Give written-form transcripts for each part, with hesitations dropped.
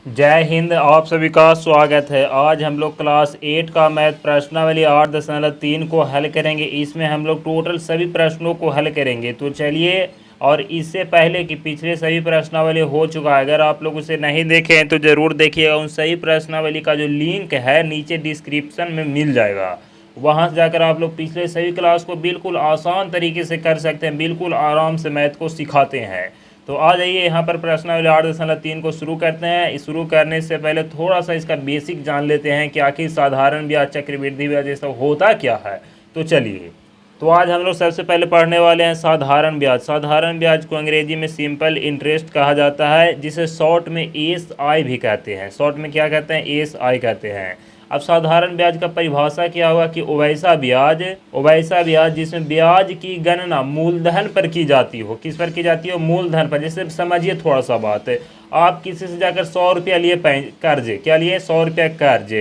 जय हिंद। आप सभी का स्वागत है। आज हम लोग क्लास 8 का मैथ प्रश्नावली 8.3 को हल करेंगे। इसमें हम लोग टोटल सभी प्रश्नों को हल करेंगे। तो चलिए, और इससे पहले कि पिछले सभी प्रश्नावली हो चुका है, अगर आप लोग उसे नहीं देखे हैं तो ज़रूर देखिएगा। उन सभी प्रश्नावली का जो लिंक है नीचे डिस्क्रिप्शन में मिल जाएगा। वहाँ से जाकर आप लोग पिछले सभी क्लास को बिल्कुल आसान तरीके से कर सकते हैं। बिल्कुल आराम से मैथ को सिखाते हैं। तो आ जाइए, यहाँ पर प्रश्नावली 8.3 को शुरू करते हैं। शुरू करने से पहले थोड़ा सा इसका बेसिक जान लेते हैं कि आखिर साधारण ब्याज, चक्रवृद्धि ब्याज ये सब होता क्या है। तो चलिए, तो आज हम लोग सबसे पहले पढ़ने वाले हैं साधारण ब्याज। साधारण ब्याज को अंग्रेजी में सिंपल इंटरेस्ट कहा जाता है, जिसे शॉर्ट में एस आई भी कहते हैं। शॉर्ट में क्या कहते हैं? एस आई कहते हैं। अब साधारण ब्याज का परिभाषा क्या होगा कि वैसा ब्याज जिसमें ब्याज की गणना मूलधन पर की जाती हो। किस पर की जाती हो? मूलधन पर। जैसे समझिए थोड़ा सा बात है, आप किसी से जाकर 100 रुपया लिए कर्ज, क्या लिए? 100 रुपया कर्ज,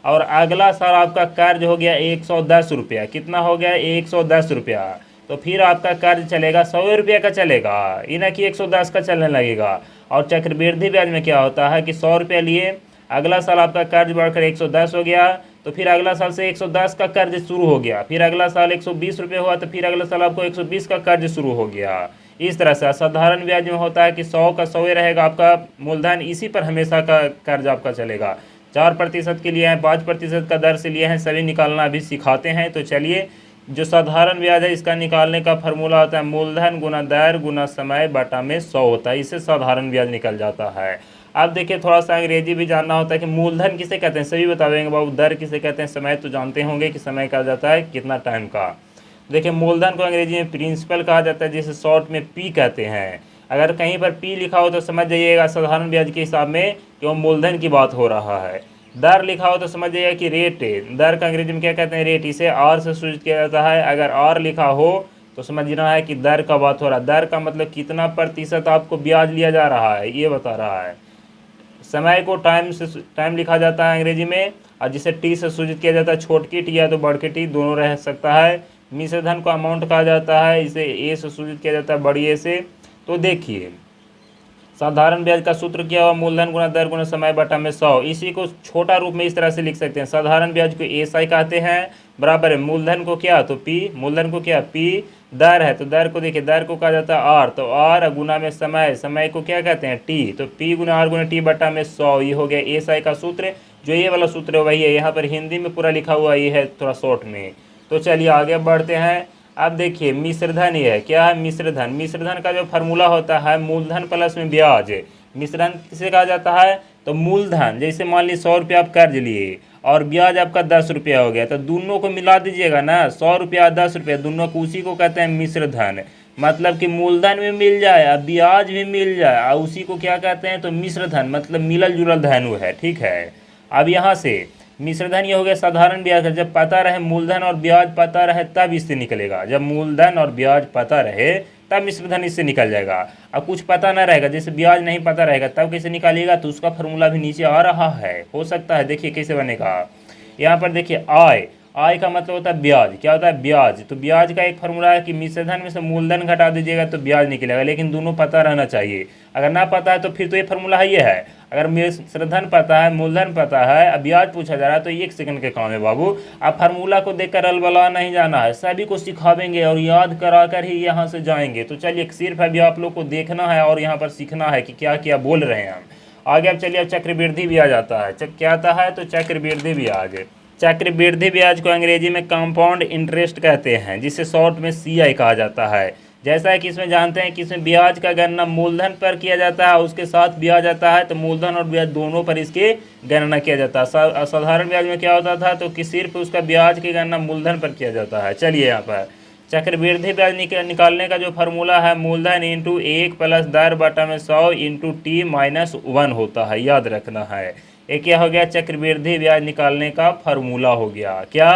और अगला साल आपका कर्ज हो गया 110 रुपया। कितना हो गया? 110 रुपया। तो फिर आपका कर्ज चलेगा 100 रुपया का चलेगा, ये ना कि 110 का चलने लगेगा। और चक्रवृद्धि ब्याज में क्या होता है कि 100 रुपया लिए, अगला साल आपका कर्ज बढ़कर 110 हो गया, तो फिर अगला साल से 110 का कर्ज शुरू हो गया। फिर अगला साल 120 रुपये हुआ, तो फिर अगला साल आपको 120 का कर्ज शुरू हो गया। इस तरह से साधारण ब्याज में होता है कि 100 का 100 ही रहेगा आपका मूलधन, इसी पर हमेशा का कर्ज आपका चलेगा। 4% के लिए हैं, 5% का दर से लिए हैं, सभी निकालना भी सिखाते हैं। तो चलिए, जो साधारण ब्याज है इसका निकालने का फॉर्मूला होता है मूलधन गुना दर गुना समय बटा में 100 होता है। इससे साधारण ब्याज निकल जाता है। अब देखिए, थोड़ा सा अंग्रेजी भी जानना होता है कि मूलधन किसे कहते हैं, सभी बता देंगे बाबू। दर किसे कहते हैं? समय तो जानते होंगे कि समय कहा जाता है कितना टाइम का। देखिए, मूलधन को अंग्रेजी में प्रिंसिपल कहा जाता है, जिसे शॉर्ट में पी कहते हैं। अगर कहीं पर पी लिखा हो तो समझ जाइएगा साधारण ब्याज के हिसाब में कि वो मूलधन की बात हो रहा है। दर लिखा हो तो समझ जाइएगा कि रेट है। दर का अंग्रेजी में क्या कहते हैं? रेट। इसे आर से सूचित किया जाता है। अगर आर लिखा हो तो समझना है कि दर का बात हो रहा है। दर का मतलब कितना प्रतिशत आपको ब्याज लिया जा रहा है, ये बता रहा है। समय को टाइम लिखा जाता है अंग्रेजी में, और जिसे टी से सूचित किया जाता है। छोटकी टी या तो बड़की टी, दोनों रह सकता है। मिश्र धन को अमाउंट कहा जाता है, इसे ए से सूचित किया जाता है, बड़ी ए से। तो देखिए, साधारण ब्याज का सूत्र क्या हुआ? मूलधन गुना दर गुना समय बटा में 100। इसी को छोटा रूप में इस तरह से लिख सकते हैं। साधारण ब्याज को एस आई कहते हैं, बराबर है मूलधन को क्या? तो पी। मूलधन को क्या? पी। दर है तो दर को देखिए, दर को कहा जाता है आर, तो आर गुना में समय, समय को क्या कहते हैं? टी। तो पी गुना आर गुना टी बटा में 100, ये हो गया एस आई का सूत्र। जो ये वाला सूत्र है वही है, यहाँ पर हिंदी में पूरा लिखा हुआ ये है, थोड़ा शॉर्ट में। तो चलिए आगे बढ़ते हैं। अब देखिए, मिश्रधन ये है। क्या है? मिश्रधन। मिश्रधन का जो फार्मूला होता है मूलधन प्लस में ब्याज। मिश्रधन किसे कहा जाता है? तो मूलधन, जैसे मान ली 100 रुपया आप कर्ज लिए और ब्याज आपका 10 रुपया हो गया, तो दोनों को मिला दीजिएगा ना, 100 रुपया 10 रुपया, दोनों को, उसी को कहते हैं मिश्रधन। मतलब कि मूलधन भी मिल जाए और ब्याज भी मिल जाए, और उसी को क्या कहते हैं? तो मिश्रधन, मतलब मिलल जुलल धन है। ठीक है। अब यहाँ से मिश्रधन ये हो गया साधारण ब्याज। जब पता रहे मूलधन और ब्याज पता रहे तब इससे निकलेगा। जब मूलधन और ब्याज पता रहे तब मिश्रधन इससे निकल जाएगा। अब कुछ पता ना रहेगा, जैसे ब्याज नहीं पता रहेगा, तब कैसे निकालिएगा? तो उसका फॉर्मूला भी नीचे आ रहा है, हो सकता है। देखिए कैसे बनेगा। यहाँ पर देखिए, आय। आय का मतलब होता है ब्याज। क्या होता है? ब्याज। तो ब्याज का एक फॉर्मूला है कि मिश्रधन में से मूलधन घटा दीजिएगा तो ब्याज निकलेगा, लेकिन दोनों पता रहना चाहिए। अगर ना पता है तो फिर तो ये फॉर्मूला है, ये है। अगर मिश्रधन पता है, मूलधन पता है, अब ब्याज पूछा जा रहा है, तो 1 सेकंड के काम है बाबू। आप फार्मूला को देखकर अलबला नहीं जाना है, सभी को सिखावेंगे और याद करा कर ही यहाँ से जाएंगे। तो चलिए, सिर्फ अभी आप लोग को देखना है और यहाँ पर सीखना है कि क्या क्या बोल रहे हैं हम। आगे अब चलिए, अब चक्रवृद्धि ब्याज आता है। क्या आता है? तो चक्रवृद्धि ब्याज। चक्रवृद्धि ब्याज को अंग्रेजी में कंपाउंड इंटरेस्ट कहते हैं, जिसे शॉर्ट में सीआई कहा जाता है। जैसा है कि इसमें जानते हैं कि इसमें ब्याज का गणना मूलधन पर किया जाता है, उसके साथ ब्याज आता है, तो मूलधन और ब्याज दोनों पर इसके गणना किया जाता है। साधारण ब्याज में क्या होता था? तो कि सिर्फ उसका ब्याज की गणना मूलधन पर किया जाता है। चलिए, यहाँ पर चक्रवृद्धि ब्याज निकालने का जो फार्मूला है मूलधन इंटू 1 प्लस दर बटा में 100 इंटू टी माइनस 1 होता है, याद रखना है। एक क्या हो गया? चक्रवृद्धि ब्याज निकालने का फार्मूला हो गया। क्या?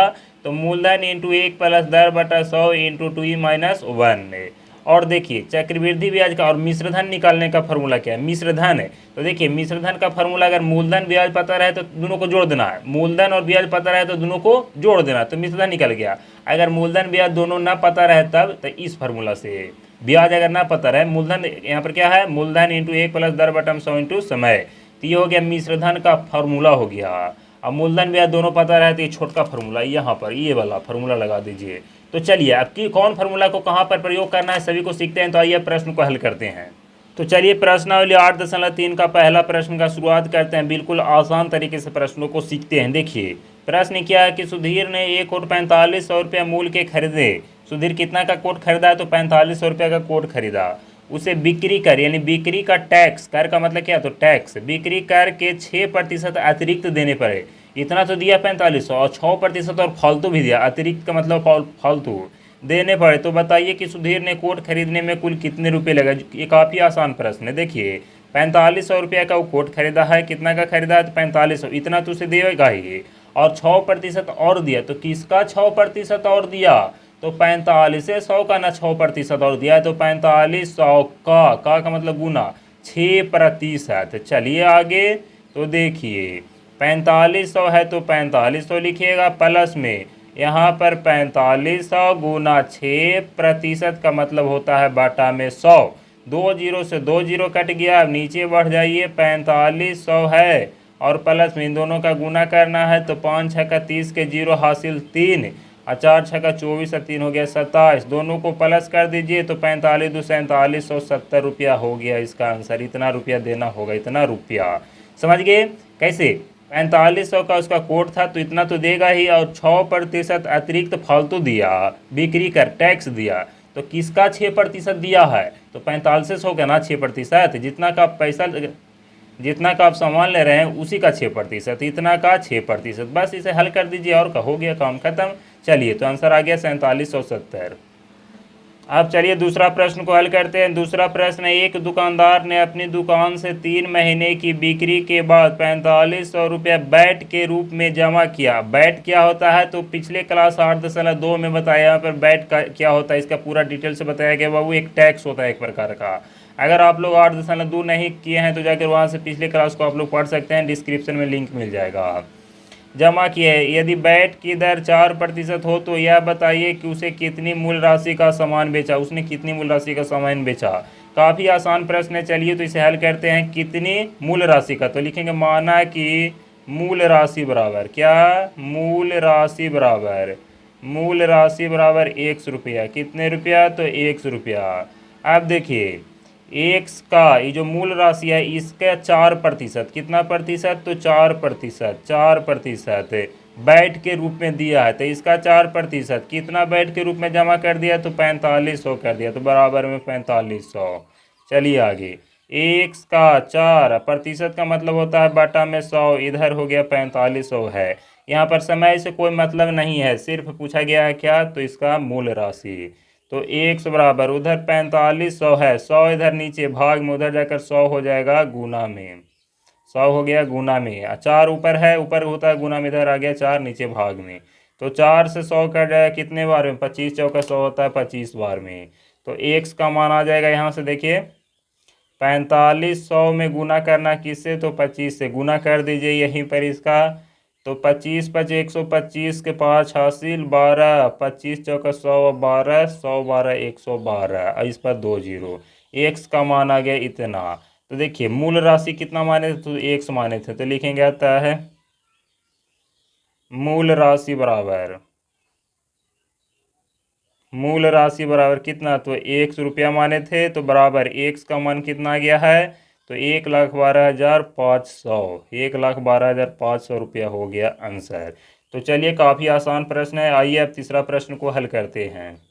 तो मूलधन इंटू 1 प्लस दर बटा 100 इंटू टी माइनस 1। और देखिए, चक्रवृद्धि ब्याज का और मिश्रधन निकालने का फार्मूला क्या है? मिश्रधन है तो देखिए, मिश्रधन का फार्मूला अगर मूलधन ब्याज पता रहे तो दोनों को जोड़ देना है, मूलधन और ब्याज पता रहे तो दोनों को जोड़ देना, तो मिश्रधन निकल गया। अगर मूलधन ब्याज दोनों ना पता रहे तब, तो इस फार्मूला से ब्याज अगर ना पता रहे, मूलधन यहाँ पर क्या है? मूलधन इंटू 1 प्लस दर बटा 100 इंटू समय, तो ये हो गया मिश्रधन का फार्मूला हो गया। अब मूलधन ब्याज दोनों पता रहे तो ये छोटका फार्मूला यहाँ पर ये वाला फार्मूला लगा दीजिए। तो चलिए अब की कौन फार्मूला को कहाँ पर प्रयोग करना है सभी को सीखते हैं। तो आइए प्रश्न को हल करते हैं। तो चलिए प्रश्नावली 8.3 का पहला प्रश्न का शुरुआत करते हैं। बिल्कुल आसान तरीके से प्रश्नों को सीखते हैं। देखिए प्रश्न क्या है कि सुधीर ने एक कोट 4500 रुपये मूल्य के खरीदे। सुधीर कितना का कोट खरीदा है तो 4500 रुपये का कोट खरीदा। उसे बिक्री कर यानी बिक्री का टैक्स, कर का मतलब क्या तो टैक्स, बिक्री कर के 6% अतिरिक्त देने पड़े। इतना तो दिया 4500 और 6% और फालतू भी दिया। अतिरिक्त का मतलब फालतू देने पड़े। तो बताइए कि सुधीर ने कोट खरीदने में कुल कितने रुपए लगा। ये काफ़ी आसान प्रश्न है। देखिए 4500 रुपये का वो कोट खरीदा है। कितना का खरीदा है तो 4500, इतना तो उसे देगा ही। और 6% और दिया। तो किसका 6% और दिया तो 4500 का ना 6% और दिया है तो 4500 का मतलब गुना 6%। चलिए आगे। तो देखिए 4500 है तो 4500 लिखिएगा प्लस में यहाँ पर 4500 गुना 6% का मतलब होता है बाटा में 100। 2 जीरो से 2 जीरो कट गया। अब नीचे बढ़ जाइए 4500 है और प्लस में इन दोनों का गुना करना है। तो 5 6 का 30 के जीरो हासिल 3 और 4 6 का 24 और 3 हो गया 27। दोनों को प्लस कर दीजिए तो 45 2 4770 रुपया हो गया इसका आंसर। इतना रुपया देना होगा, इतना रुपया। समझ गए कैसे। 4500 का उसका कोट था तो इतना तो देगा ही और 6% अतिरिक्त फालतू दिया, बिक्री कर टैक्स दिया। तो किसका 6% दिया है तो 4500 का ना 6%, जितना का पैसा जितना का आप सामान ले रहे हैं उसी का 6%, इतना का 6%। बस इसे हल कर दीजिए और का हो गया काम खत्म। चलिए तो आंसर आ गया 4770। अब चलिए दूसरा प्रश्न को हल करते हैं। दूसरा प्रश्न है एक दुकानदार ने अपनी दुकान से 3 महीने की बिक्री के बाद 4500 रुपये बैट के रूप में जमा किया। बैट क्या होता है तो पिछले क्लास 8.2 में बताया। यहाँ पर बैट का क्या होता है इसका पूरा डिटेल से बताया गया। वो एक टैक्स होता है एक प्रकार का। अगर आप लोग 8.2 नहीं किए हैं तो जाकर वहाँ से पिछले क्लास को आप लोग पढ़ सकते हैं, डिस्क्रिप्शन में लिंक मिल जाएगा। जमा किए है। यदि बैट की दर 4% हो तो यह बताइए कि उसे कितनी मूल राशि का सामान बेचा। उसने कितनी मूल राशि का सामान बेचा। काफ़ी आसान प्रश्न है। चलिए तो इसे हल करते हैं। कितनी मूल राशि का तो लिखेंगे माना कि मूल राशि बराबर क्या, मूल राशि बराबर 100 रुपया। कितने रुपया तो 100 रुपया। अब देखिए एक्स का ये जो मूल राशि है इसका 4%, कितना प्रतिशत तो 4% बैट के रूप में दिया है। तो इसका 4% कितना बैट के रूप में जमा कर दिया तो 4500 कर दिया। तो बराबर में 4500। चलिए आगे। एक्स का 4% का मतलब होता है बटा में 100। इधर हो गया 4500 है। यहाँ पर समय से कोई मतलब नहीं है, सिर्फ पूछा गया है क्या तो इसका मूल राशि। तो 100 बराबर उधर 4500 है, 100 इधर नीचे भाग में, उधर जाकर 100 हो जाएगा गुना में। 100 हो गया गुना में। 4 ऊपर है, ऊपर होता है गुना में, इधर आ गया 4 नीचे भाग में। तो 4 से 100 कट जाएगा कितने बार में 25 चौका 100 होता है 25 बार में। तो एक्स का मान आ जाएगा यहाँ से देखिए 4500 में गुना करना किससे तो 25 से गुना कर दीजिए यहीं पर इसका। तो 25 5 125 के 5 हासिल 12, 25 चौका 100 12, 100 12 112 इस पर 2 जीरो। एक्स का मान आ गया इतना। तो देखिए मूल राशि कितना माने थे तो 100 माने थे। तो लिखेंगे आता है मूल राशि बराबर कितना तो 100 रुपया माने थे। तो बराबर एक्स का मान कितना आ गया है तो 1,12,500, 1,12,500 रुपया हो गया आंसर। तो चलिए काफ़ी आसान प्रश्न है। आइए अब तीसरा प्रश्न को हल करते हैं।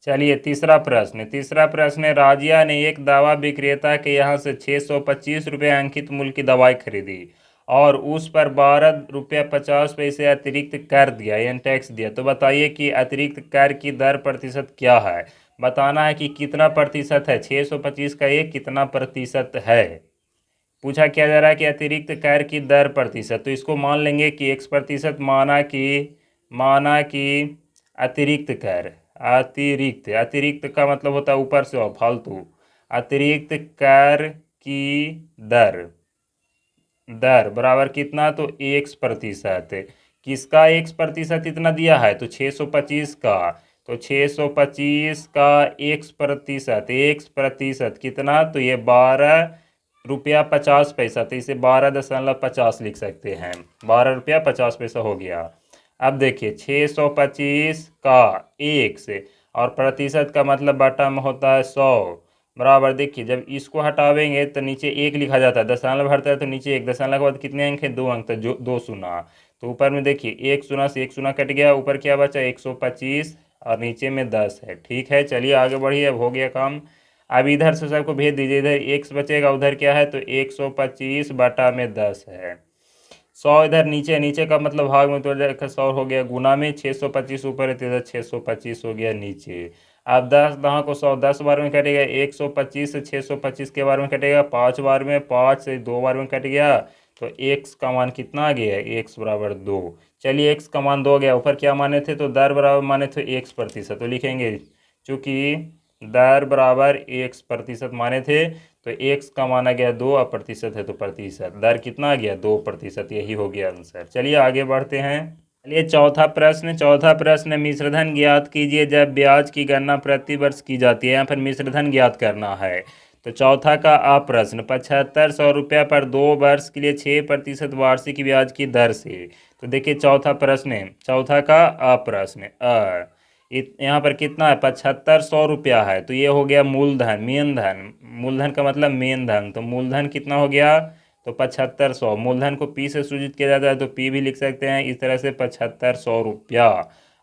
चलिए तीसरा प्रश्न है राजिया ने एक दवा विक्रेता के यहाँ से 625 रुपये अंकित मूल्य की दवाई खरीदी और उस पर 12 रुपया 50 पैसे अतिरिक्त कर दिया यानी टैक्स दिया। तो बताइए कि अतिरिक्त कर की दर प्रतिशत क्या है। बताना है कि कितना प्रतिशत है। 625 का ये कितना प्रतिशत है पूछा क्या जा रहा है कि अतिरिक्त कर की दर प्रतिशत। तो इसको मान लेंगे कि 1% माना कि अतिरिक्त कर, अतिरिक्त का मतलब होता है ऊपर से और फालतू। अतिरिक्त कर की दर बराबर कितना तो 1%। किसका 1% इतना दिया है तो 625 का। तो 625 का 1% कितना तो ये 12 रुपया 50 पैसा, तो इसे 12.50 लिख सकते हैं। 12 रुपया 50 पैसा हो गया। अब देखिए 625 का 1 से, और प्रतिशत का मतलब बटा में होता है 100, बराबर। देखिए जब इसको हटावेंगे तो नीचे 1 लिखा जाता है, दशमलव भरता है तो नीचे 1, दशमलव के बाद कितने अंक है, 2 अंक, तो जो 2 शून्य, तो ऊपर में देखिए 1 शून्य से 1 शून्य कट गया, ऊपर क्या बचा 125 और नीचे में 10 है। ठीक है, चलिए आगे बढ़िए, अब हो गया काम। अब इधर से सबको भेज दीजिए, इधर x बचेगा, उधर क्या है तो 125 बटा में 10 है। 100 इधर नीचे, नीचे का मतलब भाग में तो जाकर 100 हो गया, गुना में 625 ऊपर है तो इधर 625 हो गया नीचे। अब 10 दहा को 100 10 बार में कटेगा, 125 से 625 के बार में कटेगा 5 बार में, 5 से 2 बार में कट गया, तो x का मान कितना आ गया, x बराबर 2। चलिए x का मान 2 गया, ऊपर क्या माने थे तो दर बराबर माने थे x प्रतिशत, तो लिखेंगे चूंकि दर बराबर x प्रतिशत माने थे तो x का माना गया 2 और प्रतिशत है तो प्रतिशत, दर कितना आ गया 2%, यही हो गया आंसर। चलिए आगे बढ़ते हैं। चलिए चौथा प्रश्न मिश्रधन ज्ञात कीजिए जब ब्याज की गणना प्रति वर्ष की जाती है। यहाँ पर मिश्रधन ज्ञात करना है। तो चौथा का आ प्रश्न 7500 रुपया पर 2 वर्ष के लिए 6% वार्षिक ब्याज की दर से। तो देखिए चौथा प्रश्न है, चौथा का आ प्रश्न यहाँ पर कितना है 7500 रुपया है, तो ये हो गया मूलधन, मेन धन, मूलधन का मतलब मेन धन, तो मूलधन कितना हो गया तो 7500, मूलधन को पी से सूचित किया जाता है तो पी भी लिख सकते हैं इस तरह से 7500 रुपया।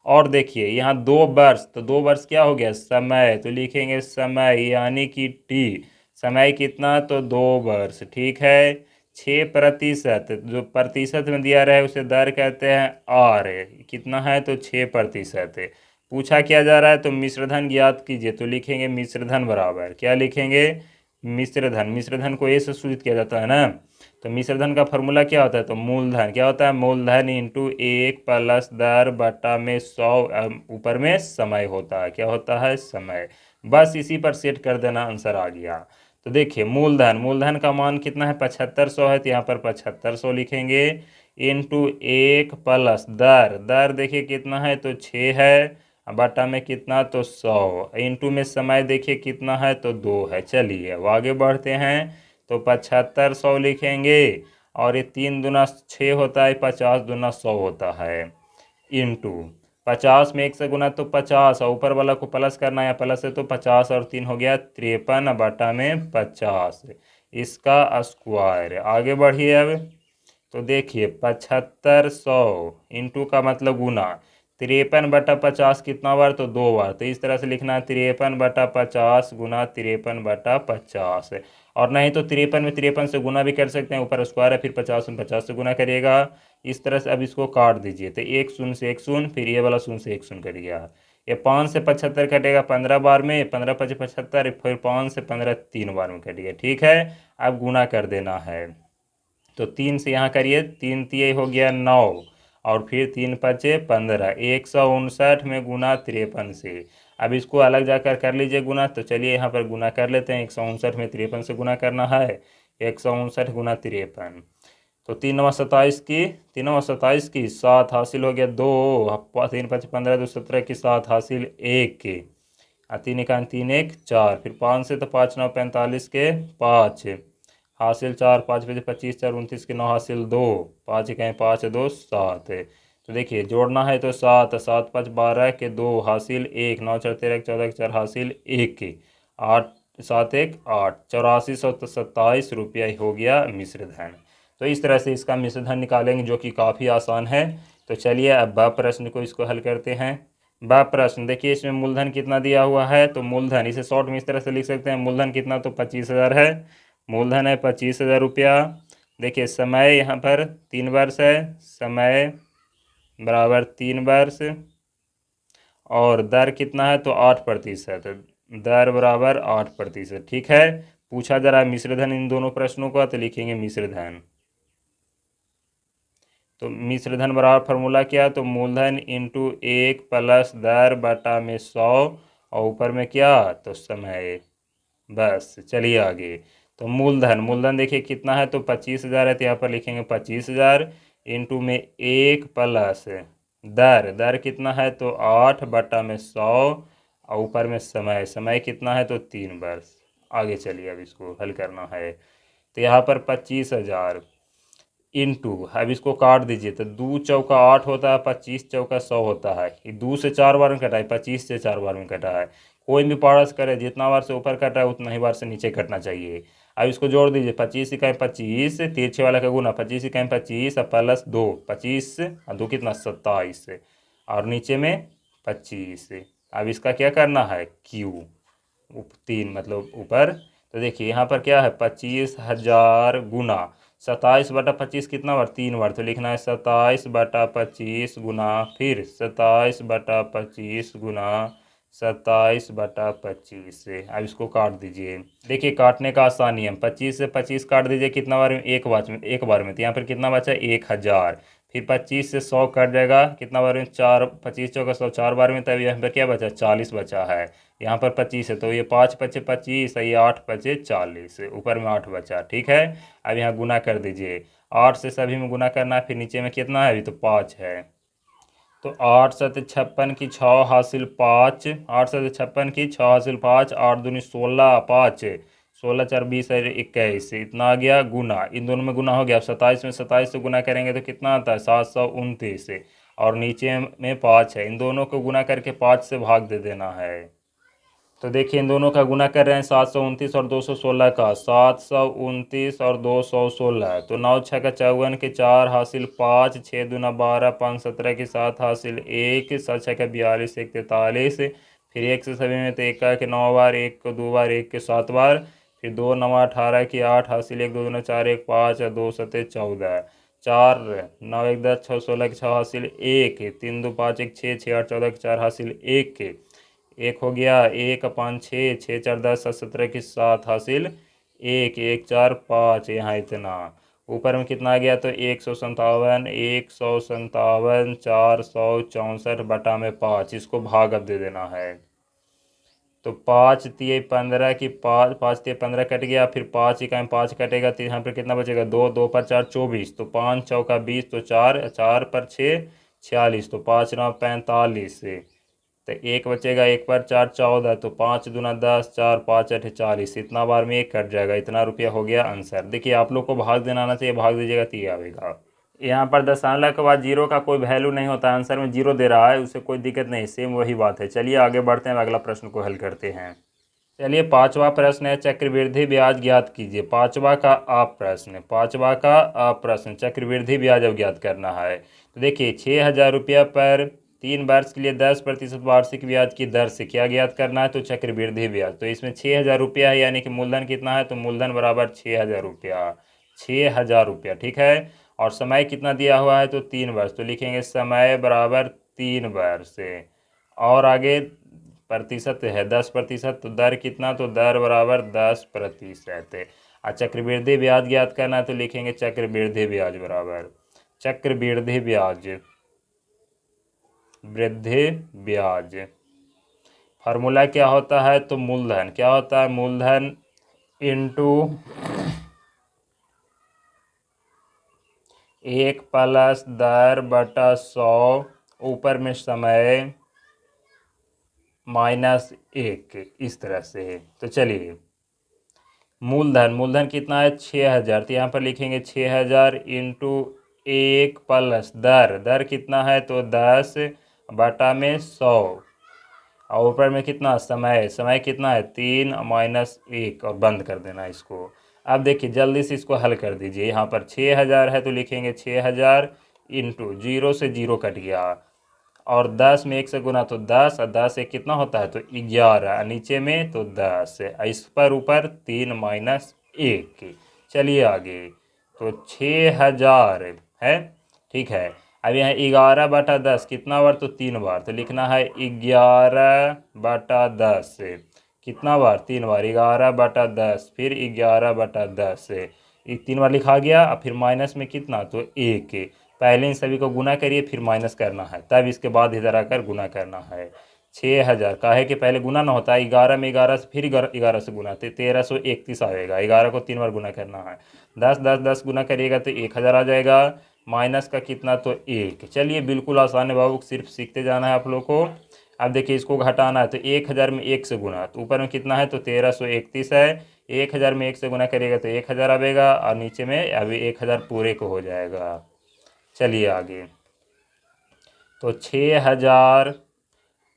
और देखिए यहाँ 2 वर्ष, तो 2 वर्ष क्या हो गया समय, तो लिखेंगे समय यानी कि टी, समय कितना तो 2 वर्ष। ठीक है, 6%, जो प्रतिशत में दिया रहा है उसे दर कहते हैं आर, कितना है तो 6%। पूछा क्या जा रहा है तो मिश्रधन ज्ञात कीजिए, तो लिखेंगे मिश्रधन बराबर क्या लिखेंगे, मिश्रधन, मिश्रधन को ए से सूचित किया जाता है ना, तो मिश्रधन का फॉर्मूला क्या होता है तो मूलधन, क्या होता है मूलधन इंटू 1 प्लस दर बटा में 100, ऊपर में समय होता है, क्या होता है समय। बस इसी पर सेट कर देना, आंसर आ गया। तो देखिए मूलधन, मूलधन का मान कितना है 7500 है, तो यहाँ पर 7500 लिखेंगे, इंटू 1 प्लस दर, दर देखिए कितना है तो 6 है, बटा में कितना तो 100, इंटू में समय देखिए कितना है तो 2 है। चलिए अब आगे बढ़ते हैं, तो 7500 लिखेंगे, और ये 3 दूना 6 होता है, 50 दूना 100 होता है, इंटू 50 में 1 से गुना तो 50, और ऊपर वाला को प्लस करना है, प्लस है तो 50 और 3 हो गया 53 बटा में 50, इसका स्क्वायर। आगे बढ़िए अब, तो देखिए 7500 इंटू का मतलब गुना 53/50 कितना बार तो 2 बार, तो इस तरह से लिखना है 53/50 गुना 53/50, और नहीं तो 53 में 53 से गुना भी कर सकते हैं, ऊपर स्क्वायर है, फिर 50 में 50 से गुना करिएगा, इस तरह से। अब इसको काट दीजिए, तो 1 शून्य से 1 शून्य, फिर ये वाला शून्य से 1 शून्य कट गया, ये 5 से 75 कटेगा 15 बार में, 15 5 75, फिर 5 से 15 3 बार में कट गया। ठीक है, अब गुना कर देना है, तो 3 से यहाँ करिए, 3 तिये हो गया 9, और फिर 3 पचे 15, 159 में गुना 53 से। अब इसको अलग जाकर कर लीजिए गुना, तो चलिए यहाँ पर गुना कर लेते हैं, 159 में 53 से गुना करना है, 159 गुना 53, तो 3 × 27 की 7 हासिल हो गया 2, 3 5 15 2 17 की 7 हासिल 1 के, 3 1 3 1 4, फिर 5 से तो 5 9 45 के 5 हासिल 4, 5 बजे 25 4 29 के 9 हासिल 2, 5 1 5 2 7। तो देखिए जोड़ना है तो 7 7 5 12 के 2 हासिल 1, 9 4 13 14 के 4 हासिल 1 के 8 7 1 8, 8427 रुपया हो गया मिश्रधन। तो इस तरह से इसका मिश्रधन निकालेंगे, जो कि काफ़ी आसान है। तो चलिए अब ब प्रश्न को इसको हल करते हैं। ब प्रश्न देखिए, इसमें मूलधन कितना दिया हुआ है, तो मूलधन इसे शॉर्ट में इस तरह से लिख सकते हैं, मूलधन कितना तो 25,000 है, मूलधन है 25,000 रुपया। देखिए समय यहाँ पर 3 वर्ष है, समय बराबर 3 वर्ष, और दर कितना है तो 8%, दर बराबर 8%। ठीक है, पूछा जा रहा है मिश्रधन इन दोनों प्रश्नों का, तो लिखेंगे मिश्रधन। तो मिश्रधन बराबर फार्मूला क्या, तो मूलधन इंटू 1 प्लस दर बटा में 100, और ऊपर में क्या तो समय। बस चलिए आगे, तो मूलधन, मूलधन देखिए कितना है तो 25,000 है, तो यहाँ पर लिखेंगे 25,000 इंटू में 1 प्लस दर, दर कितना है तो 8 बटा में 100, और ऊपर में समय, समय कितना है तो 3 वर्ष। आगे चलिए अब इसको हल करना है। तो यहाँ पर 25,000 इंटू, अब इसको काट दीजिए तो 2 चौका 8 होता है, 25 चौका 100 होता है। ये 2 से 4 बार में कटा है, 25 से 4 बार में कटा है। कोई भी पारस करे जितना बार से ऊपर कटा है उतना ही बार से नीचे कटना चाहिए। अब इसको जोड़ दीजिए, 25 इकाई 25, तिरछे वाला का गुना 25 इकाई 25 और प्लस 2, 25 और 2 कितना 27 और नीचे में 25। अब इसका क्या करना है, क्यू 3 मतलब ऊपर। तो देखिए यहाँ पर क्या है, 25,000 गुना 27/25 कितना बार, 3 बार। तो लिखना है 27/25 गुना फिर 27/25 गुना 27/25 से। अब इसको काट दीजिए। देखिए काटने का आसान नियम, 25 से 25 काट दीजिए कितना बार में, एक बार में। तो यहाँ पर कितना बचा, 1,000। फिर 25 से 100 कट जाएगा कितना बार में, 4, 25 चौका 100 4 बार में। तब यहाँ पर क्या बचा, 40 बचा है। यहाँ पर 25 है तो ये 5 बचे 25, ये 8 बचे 40, ऊपर में 8 बचा। ठीक है, अब यहाँ गुना कर दीजिए, 8 से सभी में गुना करना है। फिर नीचे में कितना है, अभी तो 5 है। तो 8 7 56 की 6 हासिल 5, 8 7 56 की 6 हासिल 5, 8 दूनी 16, 5 16 4 20 और 21, इतना आ गया गुना। इन दोनों में गुना हो गया। अब 27 में 27 से गुना करेंगे तो कितना आता है, 729 और नीचे में 5 है। इन दोनों को गुना करके 5 से भाग दे देना है। तो देखिए इन दोनों का गुना कर रहे हैं, 729 और 216 का, 729 और 216। तो 9 6 का 54 के 4 हासिल 5, 6 दूना 12, 5 17 की 7 हासिल 1, 7 6 का 42, 1 43। फिर 1 से सभी में तो 1 का के 9 बार, 1 को 2 बार, 1 के 7 बार। फिर 2 9 18 की 8 हासिल 1, 2 दूना 4 1 5 और 2 7 14, 4 9 1 10 6 16 की 6 हासिल 1, 3 2 5 1 6 6 8 14 की 4 हासिल 1, 1 हो गया, 1 5 6 6 4 10 7 17 की 7 हासिल 1, 1 4 5, यहाँ इतना। ऊपर में कितना आ गया, तो 157, 157 464 बटा में 5, इसको भाग अब दे देना है। तो 5 तिये 15 की 5, 5 तिये 15 कट गया। फिर 5 इकाई 5 कटेगा तो यहाँ पर कितना बचेगा, 2 2 पर 4 24, तो 5 चौका 20, तो 4 4 पर 6 46, तो 5 9 45 तो 1 बचेगा, 1 पर 4 14, तो 5 दूना 10, 4 5 8 40, इतना बार में 1 कट जाएगा। इतना रुपया हो गया आंसर। देखिए आप लोग को भाग देना आना चाहिए, भाग दीजिएगा तो ये आएगा। यहाँ पर दशमलव के बाद जीरो का कोई वैल्यू नहीं होता, आंसर में जीरो दे रहा है, उससे कोई दिक्कत नहीं, सेम वही बात है। चलिए आगे बढ़ते हैं, अगला प्रश्न को हल करते हैं। चलिए पांचवा प्रश्न है, चक्रवृद्धि ब्याज ज्ञात कीजिए। पांचवा का आप प्रश्न चक्रवृद्धि ब्याज अब ज्ञात करना है। तो देखिए 6,000 रुपया पर 3 वर्ष के लिए 10% वार्षिक ब्याज की दर से क्या ज्ञात करना है, तो चक्रवृद्धि ब्याज। तो इसमें 6,000 रुपया है, यानी कि मूलधन कितना है, तो मूलधन बराबर 6,000 रुपया, 6,000 रुपया। ठीक है, और समय कितना दिया हुआ है, तो 3 वर्ष। तो लिखेंगे समय बराबर 3 वर्ष। और आगे प्रतिशत है 10%, तो दर कितना, तो दर बराबर 10%। और चक्रवृद्धि ब्याज ज्ञात करना है, तो लिखेंगे चक्रवृद्धि ब्याज बराबर चक्रवृद्धि ब्याज, वृद्धि ब्याज। फार्मूला क्या होता है, तो मूलधन क्या होता है, मूलधन इंटू 1 प्लस दर बटा 100, ऊपर में समय -1, इस तरह से है। तो चलिए मूलधन कितना है, 6,000। तो यहाँ पर लिखेंगे 6,000 इंटू 1 प्लस दर कितना है, तो 10 बटा में 100, और ऊपर में कितना समय कितना है, 3 -1, और बंद कर देना इसको। अब देखिए जल्दी से इसको हल कर दीजिए। यहाँ पर 6,000 है तो लिखेंगे 6,000 इंटू 0 से 0 कट गया, और 10 में 1 से गुना तो 10, और 10 एक कितना होता है, तो 11, नीचे में तो 10, इस पर ऊपर 3 -1। चलिए आगे, तो 6,000 है। ठीक है, अब यहाँ 11 बटा 10 कितना बार, तो 3 बार। तो लिखना है 11 बटा 10 कितना बार, 3 बार, 11 बटा 10, फिर 11 बटा 10, 3 बार लिखा गया। और फिर माइनस में कितना, तो 1। पहले इन सभी को गुना करिए, फिर माइनस करना है, तब इसके बाद इधर आकर गुना करना है। 6,000 का है कि पहले गुना ना होता है, 11 में 11 से, फिर 11 से गुना, तो 1331 आएगा। 11 को 3 बार गुना करना है, 10 10 10 गुना करिएगा तो 1,000 आ जाएगा। माइनस का कितना, तो 1। चलिए बिल्कुल आसान है बाबू, सिर्फ सीखते जाना है आप लोग को। अब देखिए इसको घटाना है, तो 1,000 में 1 से गुना, तो ऊपर में कितना है, तो 1331 है। 1000 में 1 से गुना करिएगा तो 1000 आएगा और नीचे में अभी 1000 पूरे को हो जाएगा। चलिए आगे, तो 6000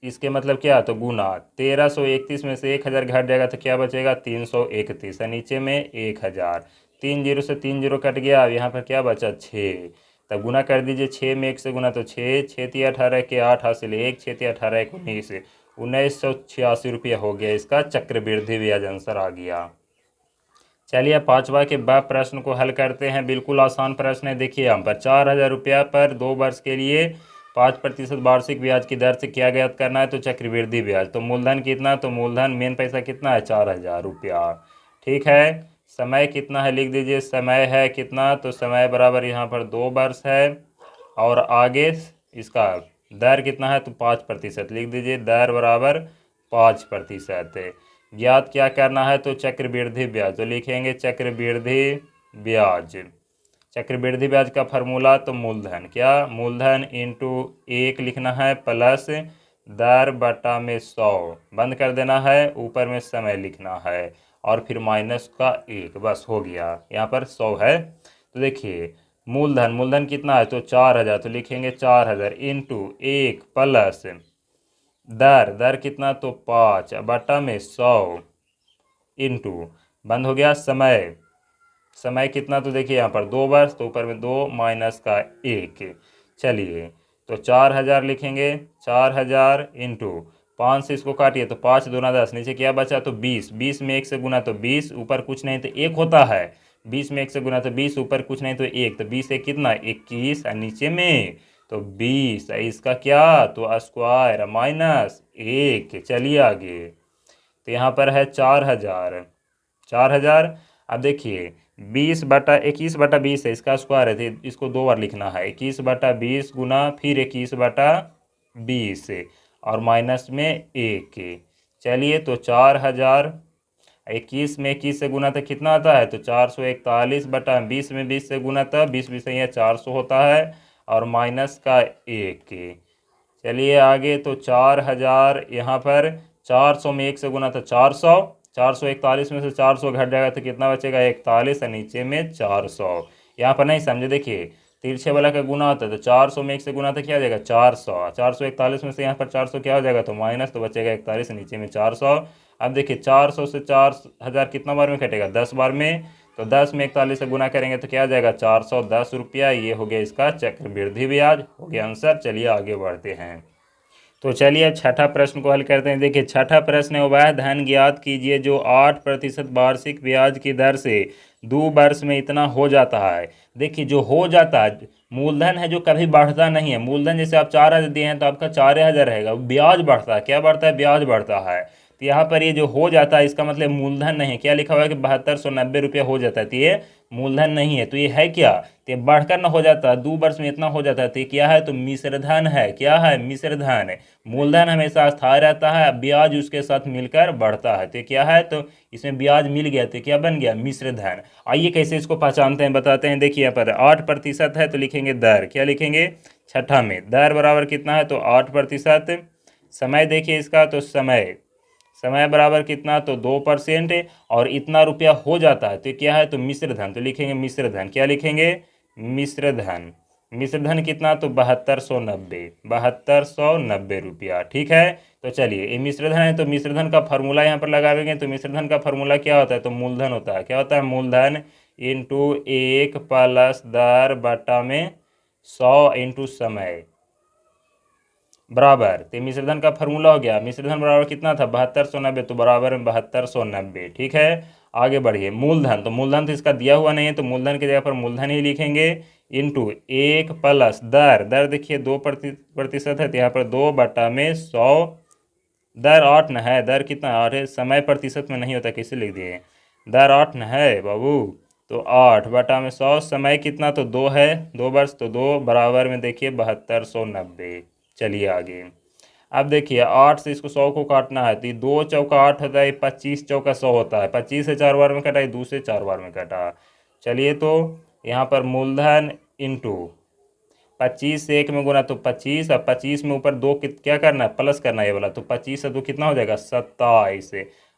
इसके मतलब क्या, तो गुना 1331 में से 1000 घट जाएगा तो क्या बचेगा 331 और नीचे में 1000। 3 जीरो से 3 जीरो कट गया, अब यहाँ पर क्या बचा 6। तब गुना कर दीजिए, 6 में 1 से गुना तो 6, 6 तिया 18 के 8 हासिल 1, 6 तिया 18 एक 19, 1986 रुपया हो गया इसका चक्रवृद्धि ब्याज, आंसर आ गया। चलिए पांचवा के बाद प्रश्न को हल करते हैं। बिल्कुल आसान प्रश्न है। देखिए यहाँ पर 4000 रुपया पर 2 वर्ष के लिए 5% वार्षिक ब्याज की दर से क्या ज्ञात करना है, तो चक्रवृद्धि ब्याज। तो मूलधन कितना, तो मूलधन मेन पैसा कितना है 4000 रुपया। ठीक है, समय कितना है लिख दीजिए, समय है कितना, तो समय बराबर यहाँ पर 2 वर्ष है और आगे इसका दर कितना है, तो 5% लिख दीजिए, दर बराबर 5%। ज्ञात क्या करना है, तो चक्रवृद्धि ब्याज, तो लिखेंगे चक्रवृद्धि ब्याज। चक्रवृद्धि ब्याज का फार्मूला, तो मूलधन, क्या मूलधन इंटू 1 लिखना है प्लस दर बटा में 100, बंद कर देना है, ऊपर में समय लिखना है और फिर माइनस का 1, बस हो गया। यहाँ पर 100 है तो देखिए मूलधन, मूलधन कितना है, तो 4000, तो लिखेंगे 4000 इंटू 1 प्लस दर, दर कितना, तो 5 बटा में 100 इंटू बंद हो गया समय, समय कितना, तो देखिए यहाँ पर 2 वर्ष, तो ऊपर में 2 माइनस का 1। चलिए तो 4000 लिखेंगे, 4000 इंटू 5 से इसको काटिए तो 5 दूना 10, नीचे क्या बचा, तो 20, 20 में 1 से गुना तो 20, ऊपर कुछ नहीं तो 1 होता है, 20 में 1 से गुना तो 20, ऊपर कुछ नहीं तो 1, तो 20 एक कितना 21 और नीचे में तो 20, इसका क्या, तो स्क्वायर माइनस 1। चलिए आगे, तो यहाँ पर है 4000, 4000। अब देखिए 20/21/20 है, इसका स्क्वायर है तो इसको 2 बार लिखना है, 21/20 गुना फिर 21/20 और माइनस में 1। चलिए तो 4000, 21 में 21 से गुना तो कितना आता है, तो 441/20 में 20 से गुना तो 20 20 यहाँ 400 होता है और माइनस का 1। चलिए आगे, तो 4000 यहाँ पर 400 में 1 से गुना तो 400, 441 में से 400 घट जाएगा तो कितना बचेगा 41 और नीचे में 400। यहाँ पर नहीं समझे, देखिए तिरछे वाला का गुना होता है तो 400 में 1 से गुना तो क्या हो जाएगा 400, 441 में से यहाँ पर 400 क्या हो जाएगा, तो माइनस, तो बचेगा 41 नीचे में 400। अब देखिए 400 से 4000 कितना बार में कटेगा 10 बार में, तो 10 में 41 से गुना करेंगे तो क्या आ जाएगा 410 रुपया। ये हो गया इसका चक्रवृद्धि ब्याज, हो गया आंसर। चलिए आगे बढ़ते हैं। तो चलिए अब छठा प्रश्न को हल करते हैं। देखिए छठा प्रश्न है, वह धन ज्ञात कीजिए जो 8% वार्षिक ब्याज की दर से 2 वर्ष में इतना हो जाता है। देखिए जो हो जाता है मूलधन है जो कभी बढ़ता नहीं है। मूलधन जैसे आप 4000 दिए हैं तो आपका 4000 रहेगा, ब्याज बढ़ता है, क्या बढ़ता है, ब्याज बढ़ता है। तो यहाँ पर ये जो हो जाता है इसका मतलब मूलधन नहीं है। क्या लिखा हुआ है कि 7290 रुपया हो जाता है, तो ये मूलधन नहीं है। तो ये है क्या, तो ये बढ़कर ना हो जाता है, 2 वर्ष में इतना हो जाता है, तो ये क्या है, तो मिश्रधन है। क्या है, मिश्रधन। मूलधन हमेशा स्थायी रहता है, ब्याज उसके साथ मिलकर बढ़ता है। तो ये क्या है, तो इसमें ब्याज मिल गया तो क्या बन गया, मिश्रधन। आइए कैसे इसको पहचानते हैं बताते हैं। देखिए यहाँ पर 8% है तो लिखेंगे दर, क्या लिखेंगे छठा में, दर बराबर कितना है, तो 8%। समय देखिए इसका, तो समय, समय बराबर कितना, तो 2% और इतना रुपया हो जाता है तो क्या है, तो मिश्रधन। तो लिखेंगे मिश्रधन, क्या लिखेंगे, मिश्रधन। मिश्रधन कितना, तो 7290 रुपया। ठीक है, तो चलिए ये मिश्रधन है तो मिश्रधन का फार्मूला यहाँ पर लगाएंगे। तो मिश्रधन का फार्मूला क्या होता है, तो मूलधन होता है। क्या होता है, मूलधन इंटू 1 प्लस दर बटा में 100 इंटू समय बराबर, तो मिश्रधन का फार्मूला हो गया। मिश्रधन बराबर कितना था 7290, तो बराबर में 7290। ठीक है, आगे बढ़िए। मूलधन, तो मूलधन तो इसका दिया हुआ नहीं है तो मूलधन की जगह पर मूलधन ही लिखेंगे इंटू 1 प्लस दर, दर देखिए 2% है तो यहाँ पर 2 बटा में 100, दर 8 न है, दर कितना 8 है, समय प्रतिशत में नहीं होता, कैसे लिख दिए, दर 8 न है बाबू, तो 8 बटा में 100, समय कितना, तो 2 है, 2 वर्ष, तो 2 बराबर में देखिए 7290। चलिए आगे, अब देखिए 8 से इसको 100 को काटना है तो ये 2 चौका 8 होता है, 25 चौका 100 होता है, 25 से 4 बार में कटा, 2 से 4 बार में कटा। चलिए तो यहाँ पर मूलधन इंटू 25 से 1 में गुना तो 25 और 25 में ऊपर 2 क्या करना है, प्लस करना है ये वाला, तो 25 से 2 कितना हो जाएगा 27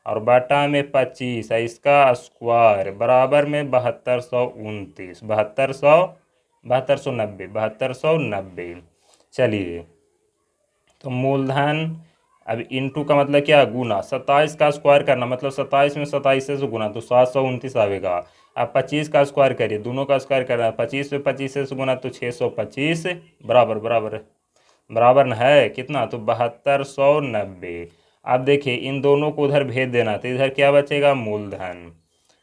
और बटा में 25 है इसका स्क्वायर बराबर में 7229 7290। चलिए तो मूलधन अब इंटू का मतलब क्या, गुना। 27 का स्क्वायर करना मतलब 27 में 27 से गुना तो 729 आएगा। अब 25 का स्क्वायर करिए, दोनों का स्क्वायर करना है, 25 में 25 से गुना तो 625 बराबर बराबर बराबर न है कितना, तो 7290। अब देखिए इन दोनों को उधर भेज देना तो इधर क्या बचेगा, मूलधन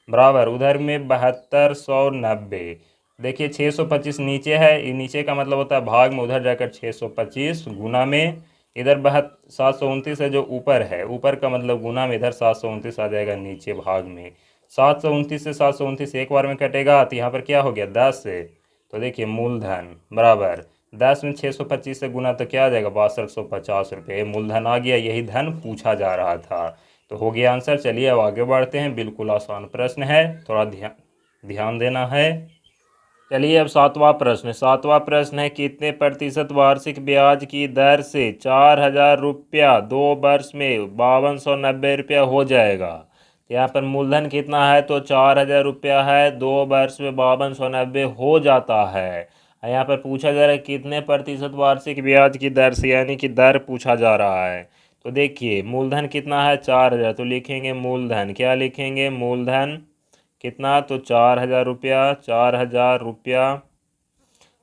बराबर उधर में 7290। देखिए 625 नीचे है, ये नीचे का मतलब होता है भाग में, उधर जाकर 625 गुना में इधर 729 है जो ऊपर है, ऊपर का मतलब गुना में इधर 729 आ जाएगा नीचे भाग में। 729 से 729 एक बार में कटेगा तो यहाँ पर क्या हो गया 10 से, तो देखिए मूलधन बराबर 10 में 625 से गुना तो क्या आ जाएगा 6250 रुपये। मूलधन आ गया, यही धन पूछा जा रहा था। तो हो गया आंसर। चलिए अब आगे बढ़ते हैं, बिल्कुल आसान प्रश्न है, थोड़ा ध्यान देना है। चलिए अब सातवां प्रश्न है, कितने प्रतिशत वार्षिक ब्याज की दर से 4000 रुपया 2 वर्ष में 5290 रुपया हो जाएगा। तो यहाँ पर मूलधन कितना है, तो 4000 रुपया है, 2 वर्ष में 5290 हो जाता है। यहाँ पर पूछा जा रहा है कितने प्रतिशत वार्षिक ब्याज की दर से, यानी कि दर पूछा जा रहा है। तो देखिए मूलधन कितना है 4000, तो लिखेंगे मूलधन, क्या लिखेंगे, मूलधन कितना, तो 4000 रुपया 4000 रुपया।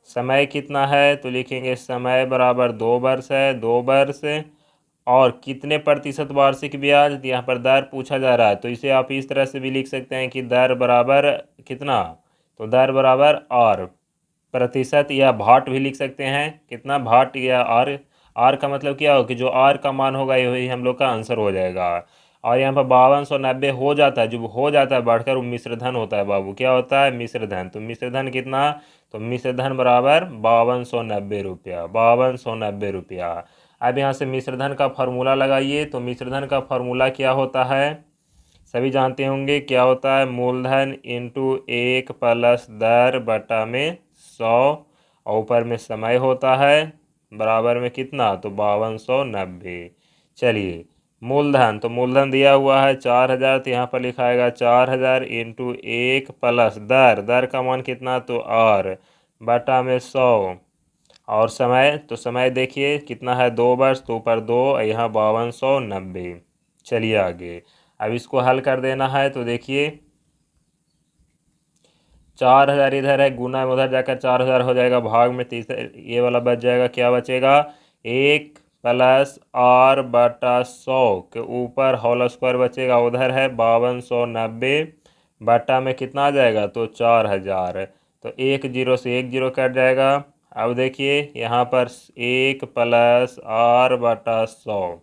समय कितना है, तो लिखेंगे समय बराबर 2 वर्ष है, 2 वर्ष। और कितने प्रतिशत वार्षिक ब्याज, तो यहाँ पर दर पूछा जा रहा है, तो इसे आप इस तरह से भी लिख सकते हैं कि दर बराबर कितना, तो दर बराबर आर प्रतिशत, या भाट भी लिख सकते हैं, कितना भाट या आर। आर का मतलब क्या हो कि जो आर का मान होगा यही हम लोग का आंसर हो जाएगा। और यहाँ पर 5290 हो जाता है, जो हो जाता है बढ़कर वो मिश्रधन होता है बाबू, क्या होता है, मिश्रधन। तो मिश्रधन कितना, तो मिश्रधन बराबर 5290 रुपया 5290 रुपया। अब यहाँ से मिश्रधन का फार्मूला लगाइए, तो मिश्रधन का फार्मूला क्या होता है, सभी जानते होंगे, क्या होता है, मूलधन इंटू 1 प्लस दर बटा में 100, और ऊपर में समय होता है बराबर में कितना, तो 5290। चलिए मूलधन, तो मूलधन दिया हुआ है 4000, तो यहाँ पर लिखाएगा 4000 इंटू 1 प्लस दर, दर का मान कितना, तो आर बटा में 100, और समय, तो समय देखिए कितना है 2 वर्ष, तो ऊपर 2, यहाँ 5290। चलिए आगे अब इसको हल कर देना है, तो देखिए 4000 इधर है, गुना में उधर जाकर 4000 हो जाएगा, भाग में तीसरा ये वाला बच जाएगा, क्या बचेगा, 1 प्लस आर बटा 100 के ऊपर होल स्क्वायर बचेगा, उधर है 5290 बटा में कितना आ जाएगा, तो 4000। तो 1 0 से 1 0 कट जाएगा। अब देखिए यहाँ पर 1 प्लस आर बटा 100,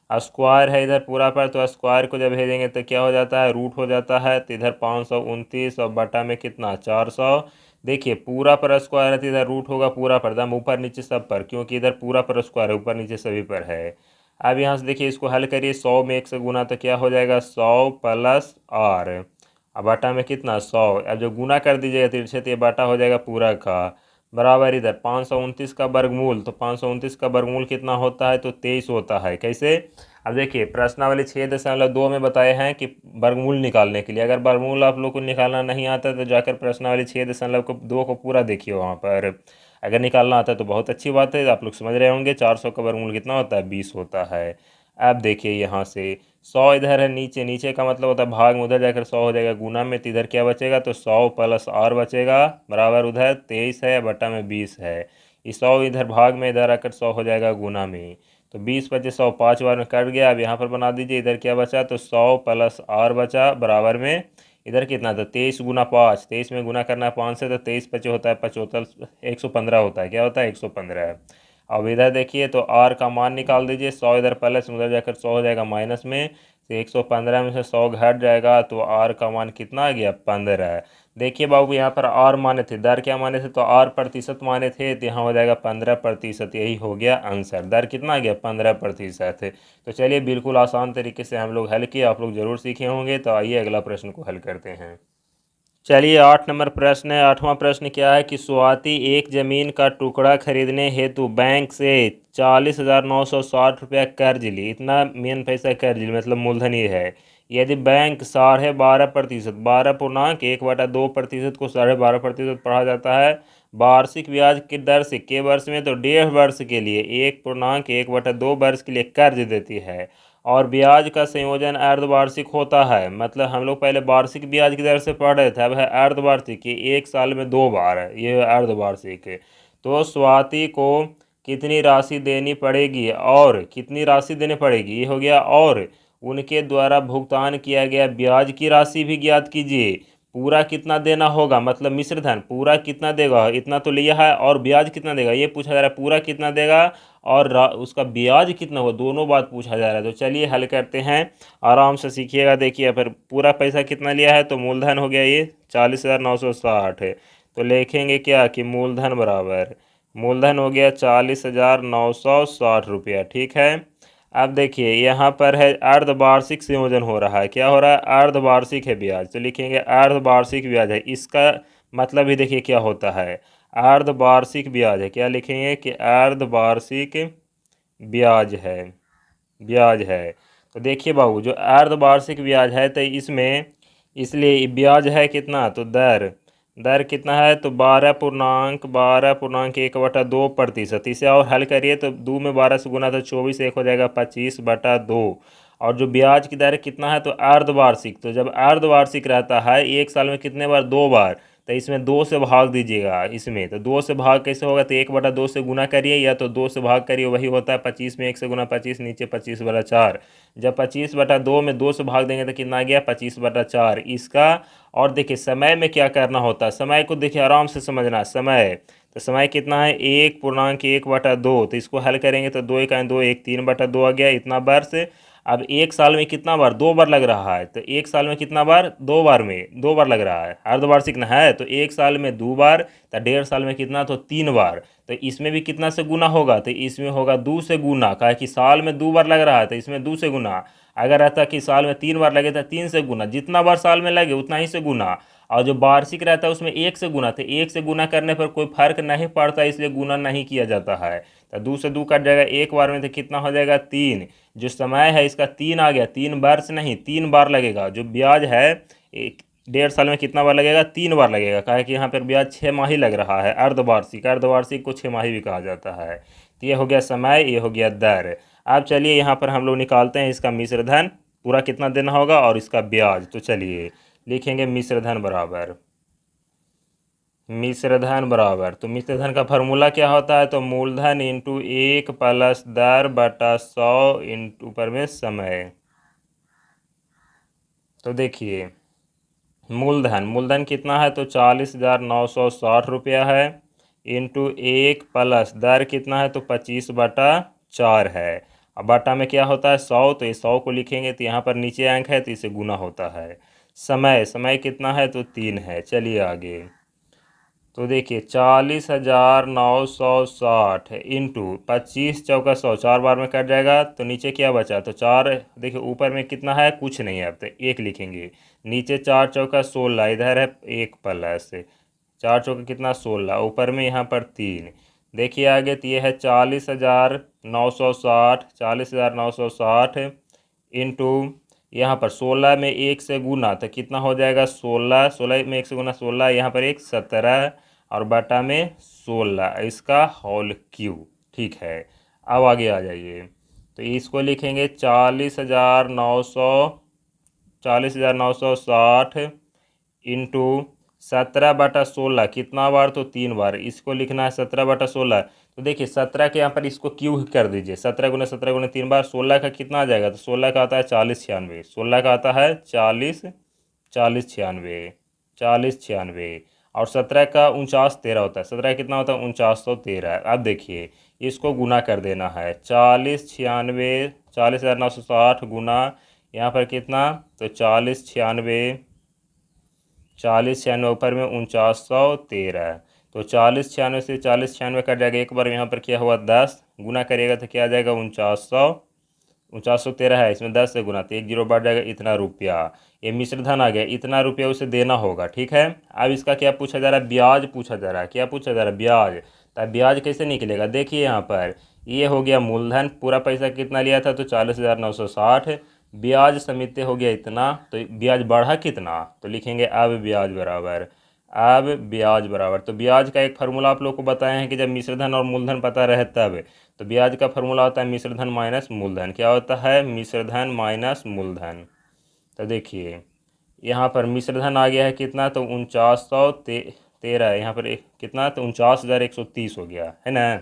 स्क्वायर है इधर पूरा पर, तो स्क्वायर को जब भेजेंगे तो क्या हो जाता है, रूट हो जाता है, तो इधर 529 और बटा में कितना 400। देखिए पूरा पर स्क्वायर है तो इधर रूट होगा पूरा पर, दम ऊपर नीचे सब पर, क्योंकि इधर पूरा पर स्क्वायर है, ऊपर नीचे सभी पर है। अब यहाँ से देखिए इसको हल करिए, 100 में 1 से गुना तो क्या हो जाएगा 100 प्लस आर, अब बटा में कितना 100, अब जो गुना कर दीजिएगा तिरछे तो ये बटा हो जाएगा पूरा का बराबर इधर 529 का वर्गमूल, तो 529 का वर्गमूल कितना होता है, तो 23 होता है। कैसे, अब देखिए प्रश्नावली 6.2 में बताए हैं कि वर्गमूल निकालने के लिए, अगर वर्गमूल आप लोग को निकालना नहीं आता तो जाकर प्रश्नावली 6.2 को पूरा देखिए, वहाँ पर अगर निकालना आता है तो बहुत अच्छी बात है, आप लोग समझ रहे होंगे। 400 का वर्गमूल कितना होता है, 20 होता है। अब देखिए यहाँ से 100 इधर है, नीचे नीचे का मतलब होता है भाग में, उधर जाकर 100 हो जाएगा, गुना में तो इधर क्या बचेगा, तो 100 प्लस आर बचेगा बराबर उधर 23 है बटा में 20 है। ये 100 इधर भाग में, इधर आकर 100 हो जाएगा गुना में, तो 20 बचे 100 5 बार में कट गया। अब यहाँ पर बना दीजिए, इधर क्या बचा, तो 100 प्लस आर बचा बराबर में इधर कितना था 23 गुना 5, 23 में गुना करना है 5 से, तो 23 पचे होता है 75, 115 होता है, क्या होता है 115। अब इधर देखिए तो आर का मान निकाल दीजिए, 100 इधर प्लस में, उधर जाकर 100 हो जाएगा माइनस में, तो 115 में से 100 घट जाएगा, तो आर का मान कितना आ गया 15। देखिए बाबू यहाँ पर आर माने थे, दर क्या माने थे, तो आर प्रतिशत माने थे, तो यहाँ हो जाएगा 15%, यही हो गया आंसर। दर कितना आ गया 15%। तो चलिए बिल्कुल आसान तरीके से हम लोग हल किए, आप लोग जरूर सीखे होंगे। तो आइए अगला प्रश्न को हल करते हैं। चलिए 8 नंबर प्रश्न है। 8वां प्रश्न क्या है कि स्वाति एक जमीन का टुकड़ा खरीदने हेतु बैंक से 40,960 रुपया कर्ज ली। इतना मेन पैसा कर्ज ली, मतलब मूलधन ये है। यदि बैंक 12.5%, 12.1/2% को 12.5% पढ़ा जाता है, वार्षिक ब्याज की दर से के वर्ष में, तो 1.5 वर्ष के लिए 1.1/2 वर्ष के लिए कर्ज देती है, और ब्याज का संयोजन अर्धवार्षिक होता है। मतलब हम लोग पहले वार्षिक ब्याज की दर से पढ़ रहे थे, अब है अर्धवार्षिक, कि एक साल में 2 बार है, ये अर्धवार्षिक है। तो स्वाति को कितनी राशि देनी पड़ेगी और कितनी राशि देनी पड़ेगी, ये हो गया। और उनके द्वारा भुगतान किया गया ब्याज की राशि भी ज्ञात कीजिए। पूरा कितना देना होगा, मतलब मिश्र धन पूरा कितना देगा, इतना तो लिया है, और ब्याज कितना देगा ये पूछा जा रहा है। पूरा कितना देगा और उसका ब्याज कितना होगा, दोनों बात पूछा जा रहा है। तो चलिए हल करते हैं, आराम से सीखिएगा। देखिए फिर पूरा पैसा कितना लिया है, तो मूलधन हो गया ये 40,960 है। तो लिखेंगे क्या कि मूलधन बराबर, मूलधन हो गया 40,960 रुपया। ठीक है। अब देखिए यहाँ पर है अर्धवार्षिक संयोजन हो रहा है। क्या हो रहा है, अर्धवार्षिक है ब्याज, तो लिखेंगे अर्धवार्षिक ब्याज है। इसका मतलब भी देखिए क्या होता है, अर्धवार्षिक ब्याज है। क्या लिखेंगे कि अर्धवार्षिक ब्याज है, ब्याज है। तो देखिए बाबू, जो अर्धवार्षिक ब्याज है तो इसमें, इसलिए ब्याज है कितना, तो दर, दर कितना है, तो 12.1/2%। इसे और हल करिए तो 2 में 12 से गुना, तो 24, एक हो जाएगा 25/2। और जो ब्याज की दर कितना है, तो अर्धवार्षिक, तो जब अर्धवार्षिक रहता है एक साल में कितने बार, 2 बार, तो इसमें 2 से भाग दीजिएगा। इसमें तो 2 से भाग कैसे होगा, तो 1/2 से गुना करिए, या तो 2 से भाग करिए, वही होता है 25 में 1 से गुना 25, नीचे 25/4। जब 25/2 में 2 से भाग देंगे तो कितना आ गया, 25/4 इसका। और देखिए समय में क्या करना होता है, समय को देखिए आराम से समझना। समय, तो समय कितना है, 1.1/2, तो इसको हल करेंगे तो 2 1 2, 1 3/2 आ गया, इतना वर्ष। अब एक साल में कितना बार, 2 बार लग रहा है, तो एक साल में कितना बार, 2 बार में 2 बार लग रहा है, अर्धवार्षिक ना है, तो एक साल में 2 बार, तो 1.5 साल में कितना, तो 3 बार। तो इसमें भी कितना से गुना होगा, तो इसमें होगा 2 से गुना, कहा कि साल में 2 बार लग रहा है, तो इसमें 2 से गुना। अगर रहता कि साल में 3 बार लगे तो 3 से गुना, जितना बार साल में लगे उतना ही से गुना। और जो वार्षिक रहता है उसमें 1 से गुना, तो 1 से गुना करने पर कोई फर्क नहीं पड़ता, इसलिए गुना नहीं किया जाता है। तो 2 से 2 कट जाएगा, एक बार में तो कितना हो जाएगा, 3। जो समय है इसका 3 आ गया, 3 वर्ष नहीं 3 बार लगेगा। जो ब्याज है एक 1.5 साल में कितना बार लगेगा, 3 बार लगेगा, कहा कि यहाँ पर ब्याज 6 माही लग रहा है, अर्धवार्षिक, अर्धवार्षिक को 6 माही भी कहा जाता है। तो ये हो गया समय, ये हो गया दर। अब चलिए यहाँ पर हम लोग निकालते हैं इसका मिश्र धन, पूरा कितना देना होगा और इसका ब्याज। तो चलिए लिखेंगे मिश्र धन बराबर, मिश्र धन बराबर, तो मिश्र धन का फार्मूला क्या होता है, तो मूलधन इंटू 1 प्लस दर बटा 100 इंटू ऊपर में समय। तो देखिए मूलधन, मूलधन कितना है, तो 40,960 रुपया है, इंटू 1 प्लस दर कितना है, तो 25/4 है। अब बटा में क्या होता है, 100, तो ये 100 को लिखेंगे, तो यहाँ पर नीचे अंक है तो इसे गुना होता है। समय, समय कितना है, तो 3 है। चलिए आगे, तो देखिए 40,960 इंटू 25 चौका 100, 4 बार में कट जाएगा, तो नीचे क्या बचा, तो 4। देखिए ऊपर में कितना है, कुछ नहीं है, अब तो 1 लिखेंगे। नीचे 4 चौका 16, इधर है 1 प्लस 4 चौका कितना, 16, ऊपर में यहाँ पर 3। देखिए आगे, तो ये है 40,960, 40,960 इंटू यहाँ पर 16 में 1 से गुना, तो कितना हो जाएगा, 16, 16 में 1 से गुना 16, यहाँ पर 1 17, और बटा में 16, इसका होल क्यूब। ठीक है। अब आगे आ जाइए, तो इसको लिखेंगे 40,960 इंटू 17/16, कितना बार, तो 3 बार, इसको लिखना है 17/16। तो देखिए 17 के यहाँ पर इसको क्यूब कर दीजिए, 17 गुना 17 गुना 3 बार, 16 का कितना आ जाएगा, तो 16 का आता है 4096, 16 का आता है 4096, और 17 का 4913 होता है, 17 कितना होता है, 4913। अब देखिए इसको गुना कर देना है, 4096, 40,960 गुना यहाँ पर कितना, तो 4096, 4096 ऊपर में 4913, तो 4096 से 4096 कट जाएगा, एक बार यहाँ पर क्या हुआ 10, गुना करिएगा तो क्या आ जाएगा 4900, 4913 है, इसमें 10 से गुना तो 1 जीरो बढ़ जाएगा, इतना रुपया। ये मिश्र धन आ गया, इतना रुपया उसे देना होगा। ठीक है, अब इसका क्या पूछा जा रहा है, ब्याज पूछा जा रहा है। क्या पूछा जा रहा है, ब्याज। तो ब्याज कैसे निकलेगा, देखिए यहाँ पर ये हो गया मूलधन, पूरा पैसा कितना लिया था तो 40,960, ब्याज समिति हो गया इतना, तो ब्याज बढ़ा कितना, तो लिखेंगे अब ब्याज बराबर, अब ब्याज बराबर। तो ब्याज का एक फार्मूला आप लोग को बताए हैं कि जब मिश्रधन और मूलधन पता रहे तब। तो ब्याज का फार्मूला होता है मिश्रधन माइनस मूलधन। क्या होता है, मिश्रधन माइनस मूलधन। तो देखिए यहाँ पर मिश्रधन आ गया है कितना, तो 4913, यहाँ पर कितना, तो 49,130 हो गया है ना।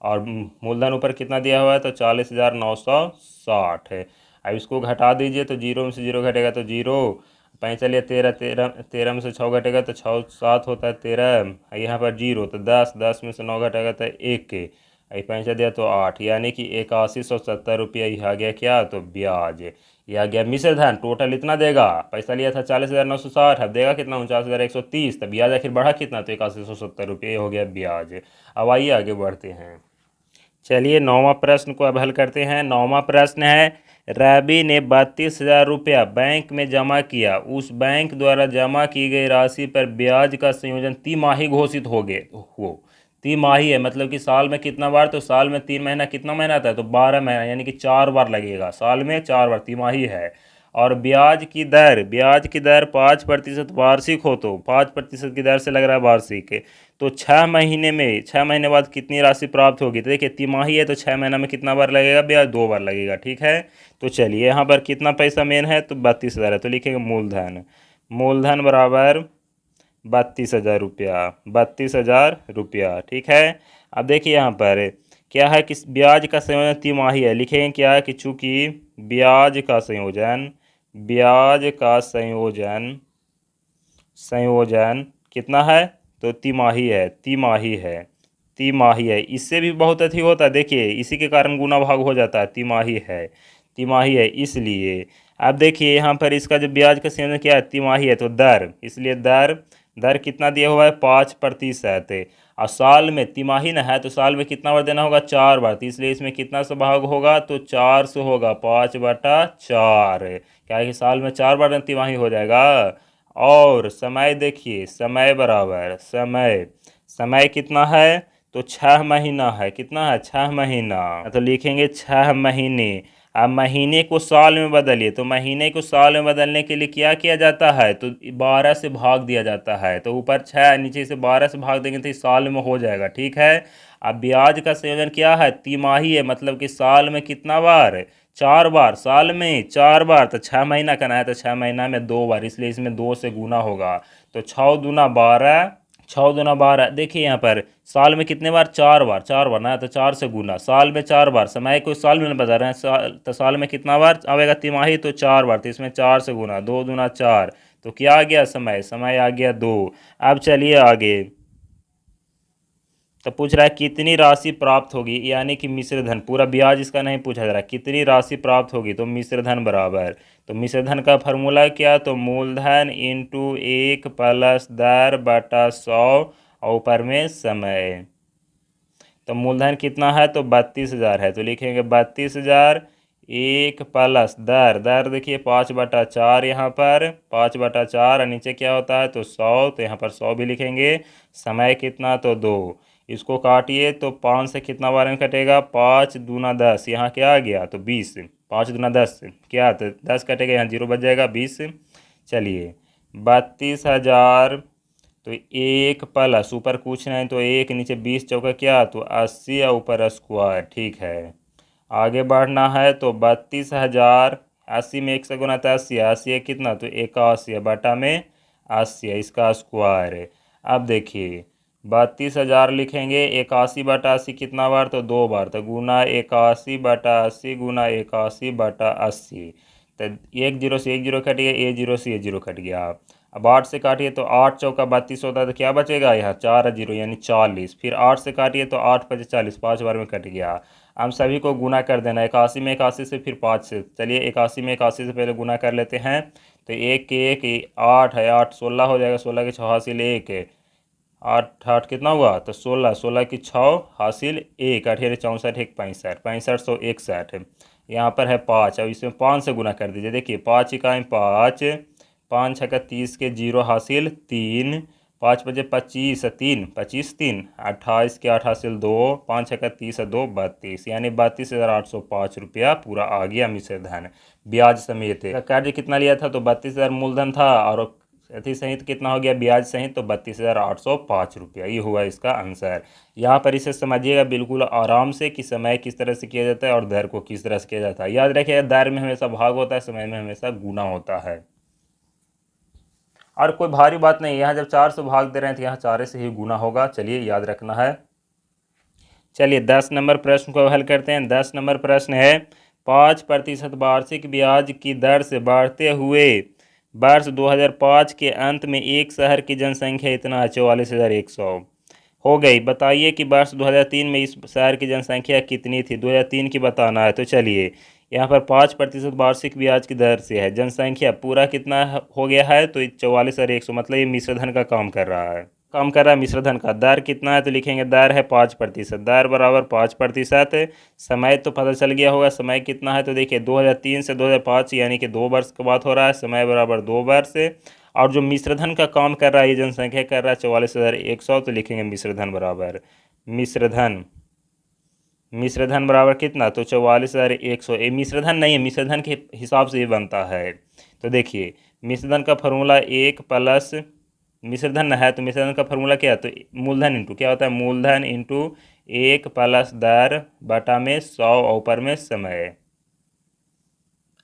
और मूलधन ऊपर कितना दिया हुआ है, तो 40,960 है। अब इसको घटा दीजिए तो जीरो में से जीरो घटेगा तो जीरो, चलिए 13, 13 13 में से 6 घटेगा तो 6 7 होता है 13, यहाँ पर जीरो तो 10, 10 में से 9 घटेगा तो 1 के, पैंचा दिया तो 8, यानी कि 8170 रुपया ही आ गया क्या, तो ब्याज। ये आ गया मिश्र धन। टोटल इतना देगा, पैसा लिया था 40,960, अब देगा कितना 49,130, तब ब्याज आखिर बढ़ा कितना, तो 8170 रुपये हो गया ब्याज। अब आइए आगे बढ़ते हैं। चलिए 9वां प्रश्न को अब हल करते हैं। 9वां प्रश्न है, रवि ने 32,000 रुपया बैंक में जमा किया, उस बैंक द्वारा जमा की गई राशि पर ब्याज का संयोजन तिमाही घोषित हो तिमाही है मतलब कि साल में कितना बार, तो साल में 3 महीना, कितना महीना आता है तो 12 महीना, यानी कि 4 बार लगेगा, साल में 4 बार, तिमाही है। और ब्याज की दर 5% वार्षिक हो, तो 5% की दर से लग रहा है वार्षिक। तो 6 महीने बाद कितनी राशि प्राप्त होगी, तो देखिए तिमाही है तो 6 महीना में कितना बार लगेगा ब्याज, 2 बार लगेगा। ठीक है, तो चलिए यहाँ पर कितना पैसा मेन है, तो 32,000 है, तो लिखेंगे मूलधन, मूलधन बराबर 32,000 रुपया, 32,000 रुपया। ठीक है, अब देखिए यहाँ पर क्या है कि ब्याज का संयोजन तिमाही है, लिखेंगे क्या कि चूंकि ब्याज का संयोजन कितना है, तो तिमाही है, इससे भी बहुत अधिक होता है, देखिए इसी के कारण गुना भाग हो जाता है, तिमाही है इसलिए। अब देखिए यहाँ पर इसका जो ब्याज का संयोजन क्या है, तिमाही है, तो दर, इसलिए दर कितना दिया हुआ है, 5%। और साल में तिमाही ना है तो साल में कितना बार देना होगा, 4 बार, तो इसलिए इसमें कितना सा भाग होगा, तो 4 से होगा, 5/4, क्या है कि साल में 4 बार तिमाही हो जाएगा। और समय देखिए, समय कितना है, तो 6 महीना है, कितना है, 6 महीना, तो लिखेंगे 6 महीने। अब महीने को साल में बदलिए, तो महीने को साल में बदलने के लिए क्या किया जाता है, तो 12 से भाग दिया जाता है, तो ऊपर 6 नीचे से 12 से भाग देंगे तो साल में हो जाएगा। ठीक है, अब ब्याज का संयोजन क्या है, तिमाही है, मतलब कि साल में कितना बार, 4 बार, साल में 4 बार, तो 6 महीना करना है तो 6 महीना में 2 बार, इसलिए इसमें 2 से गुना होगा, तो 6 दूना 12, देखिए यहाँ पर साल में कितने बार, 4 बार, 4 बार ना, तो 4 से गुना, साल में 4 बार, समय को साल में बता रहे हैं, तो साल में कितना बार आएगा तिमाही, तो 4 बार, तो इसमें 4 से गुना, 2 दूना 4, तो क्या आ गया, समय आ गया 2। अब चलिए आगे, तो पूछ रहा है कितनी राशि प्राप्त होगी, यानी कि मिश्र धन, पूरा ब्याज इसका नहीं पूछा जा रहा, कितनी राशि प्राप्त होगी, तो मिश्र धन बराबर, तो मिश्र धन का फार्मूला क्या, तो मूलधन इंटू 1 प्लस दर बटा 100 और ऊपर में समय। तो मूलधन कितना है, तो 32,000 है, तो लिखेंगे 32,000, 1 प्लस दर देखिए 5/4, यहाँ पर 5/4, और नीचे क्या होता है, तो 100, तो यहाँ पर 100 भी लिखेंगे। समय कितना, तो 2, इसको काटिए तो 5 से कितना बार में कटेगा, 5 दूना 10, यहाँ क्या आ गया, तो 20, 5 दूना 10 क्या, तो 10 कटेगा, यहाँ 0 बच जाएगा, 20। चलिए 32,000, तो 1 प्लस ऊपर कुछ नहीं तो 1, नीचे 20 चौका क्या, तो 80 और ऊपर स्क्वायर। ठीक है, आगे बढ़ना है, तो 32,000, 80 में 1 से गुना तो 80, 80 है कितना, तो 81 बटा में 80 है, इसका स्क्वायर है। अब देखिए 32,000 लिखेंगे, 81/80 कितना बार, तो 2 बार, तो गुना 81/80 गुना 81/80, तो 1 जीरो से 1 जीरो कट गया, 1 जीरो से 1 जीरो कट गया। अब 8 से काटिए तो 8 चौका 32 होता है, तो क्या बचेगा, यहाँ 4 जीरो यानी 40, फिर 8 से काटिए तो 8 5 40, 5 बार में कट गया। हम सभी को गुना कर देना, 81 में 81 से, फिर 5 से, चलिए 81 में 81 से पहले गुना कर लेते हैं, तो 1 के 1 8 है, 8 16 हो जाएगा, 16 के 6 हासिल 1 है, 8 8 कितना हुआ, तो 16, 16 की 6 हासिल 1, 18 64 1 65, 65 161, यहाँ पर है 5, अब इसमें 5 से गुना कर दीजिए। देखिए 5 इकाई 5, 5 छक्का 30 के 0 हासिल 3, 5 बजे 25 3, 25 3, 28 के 8 हासिल 2, 5 छक्का 30 2, 32, यानी 32,805 रुपया पूरा आ गया मिश्र धन ब्याज समेत। कर्ज कितना लिया था तो 32,000 मूलधन था और अति सहित कितना हो गया ब्याज सहित तो 32,805 रुपया। ये हुआ इसका आंसर। यहाँ पर इसे समझिएगा बिल्कुल आराम से कि समय किस तरह से किया जाता है और दर को किस तरह से किया जाता है। याद रखिएगा दर में हमेशा भाग होता है, समय में हमेशा गुना होता है और कोई भारी बात नहीं। यहाँ जब 4 से भाग दे रहे हैं तो यहाँ 4 से ही गुना होगा। चलिए याद रखना है। चलिए 10 नंबर प्रश्न को हल करते हैं। 10 नंबर प्रश्न है 5% वार्षिक ब्याज की दर से बढ़ते हुए वर्ष 2005 के अंत में एक शहर की जनसंख्या इतना 44,100 हो गई। बताइए कि वर्ष 2003 में इस शहर की जनसंख्या कितनी थी। 2003 की बताना है। तो चलिए यहाँ पर 5% वार्षिक ब्याज की दर से है, जनसंख्या पूरा कितना हो गया है तो 44,100, मतलब ये मिश्र धन का काम कर रहा है। मिश्र धन का दर कितना है तो लिखेंगे दर है 5%, दर बराबर 5%। समय तो पता चल गया होगा, समय कितना है तो देखिए 2003 से 2005 यानी कि 2 वर्ष का बात हो रहा है। समय बराबर 2 वर्ष। और जो मिश्र धन का काम कर रहा है ये जनसंख्या कर रहा है 44,100, तो लिखेंगे मिश्र धन बराबर मिश्र धन बराबर कितना तो 44,100। ये मिश्र धन नहीं है, मिश्र धन के हिसाब से ये बनता है। तो देखिए मिश्र धन का फॉर्मूला 1 प्लस मिश्र धन है तो मिश्र धन का फॉर्मूला क्या है तो मूलधन इंटू क्या होता है मूलधन इंटू 1 प्लस दर बटा में 100 और ऊपर में समय,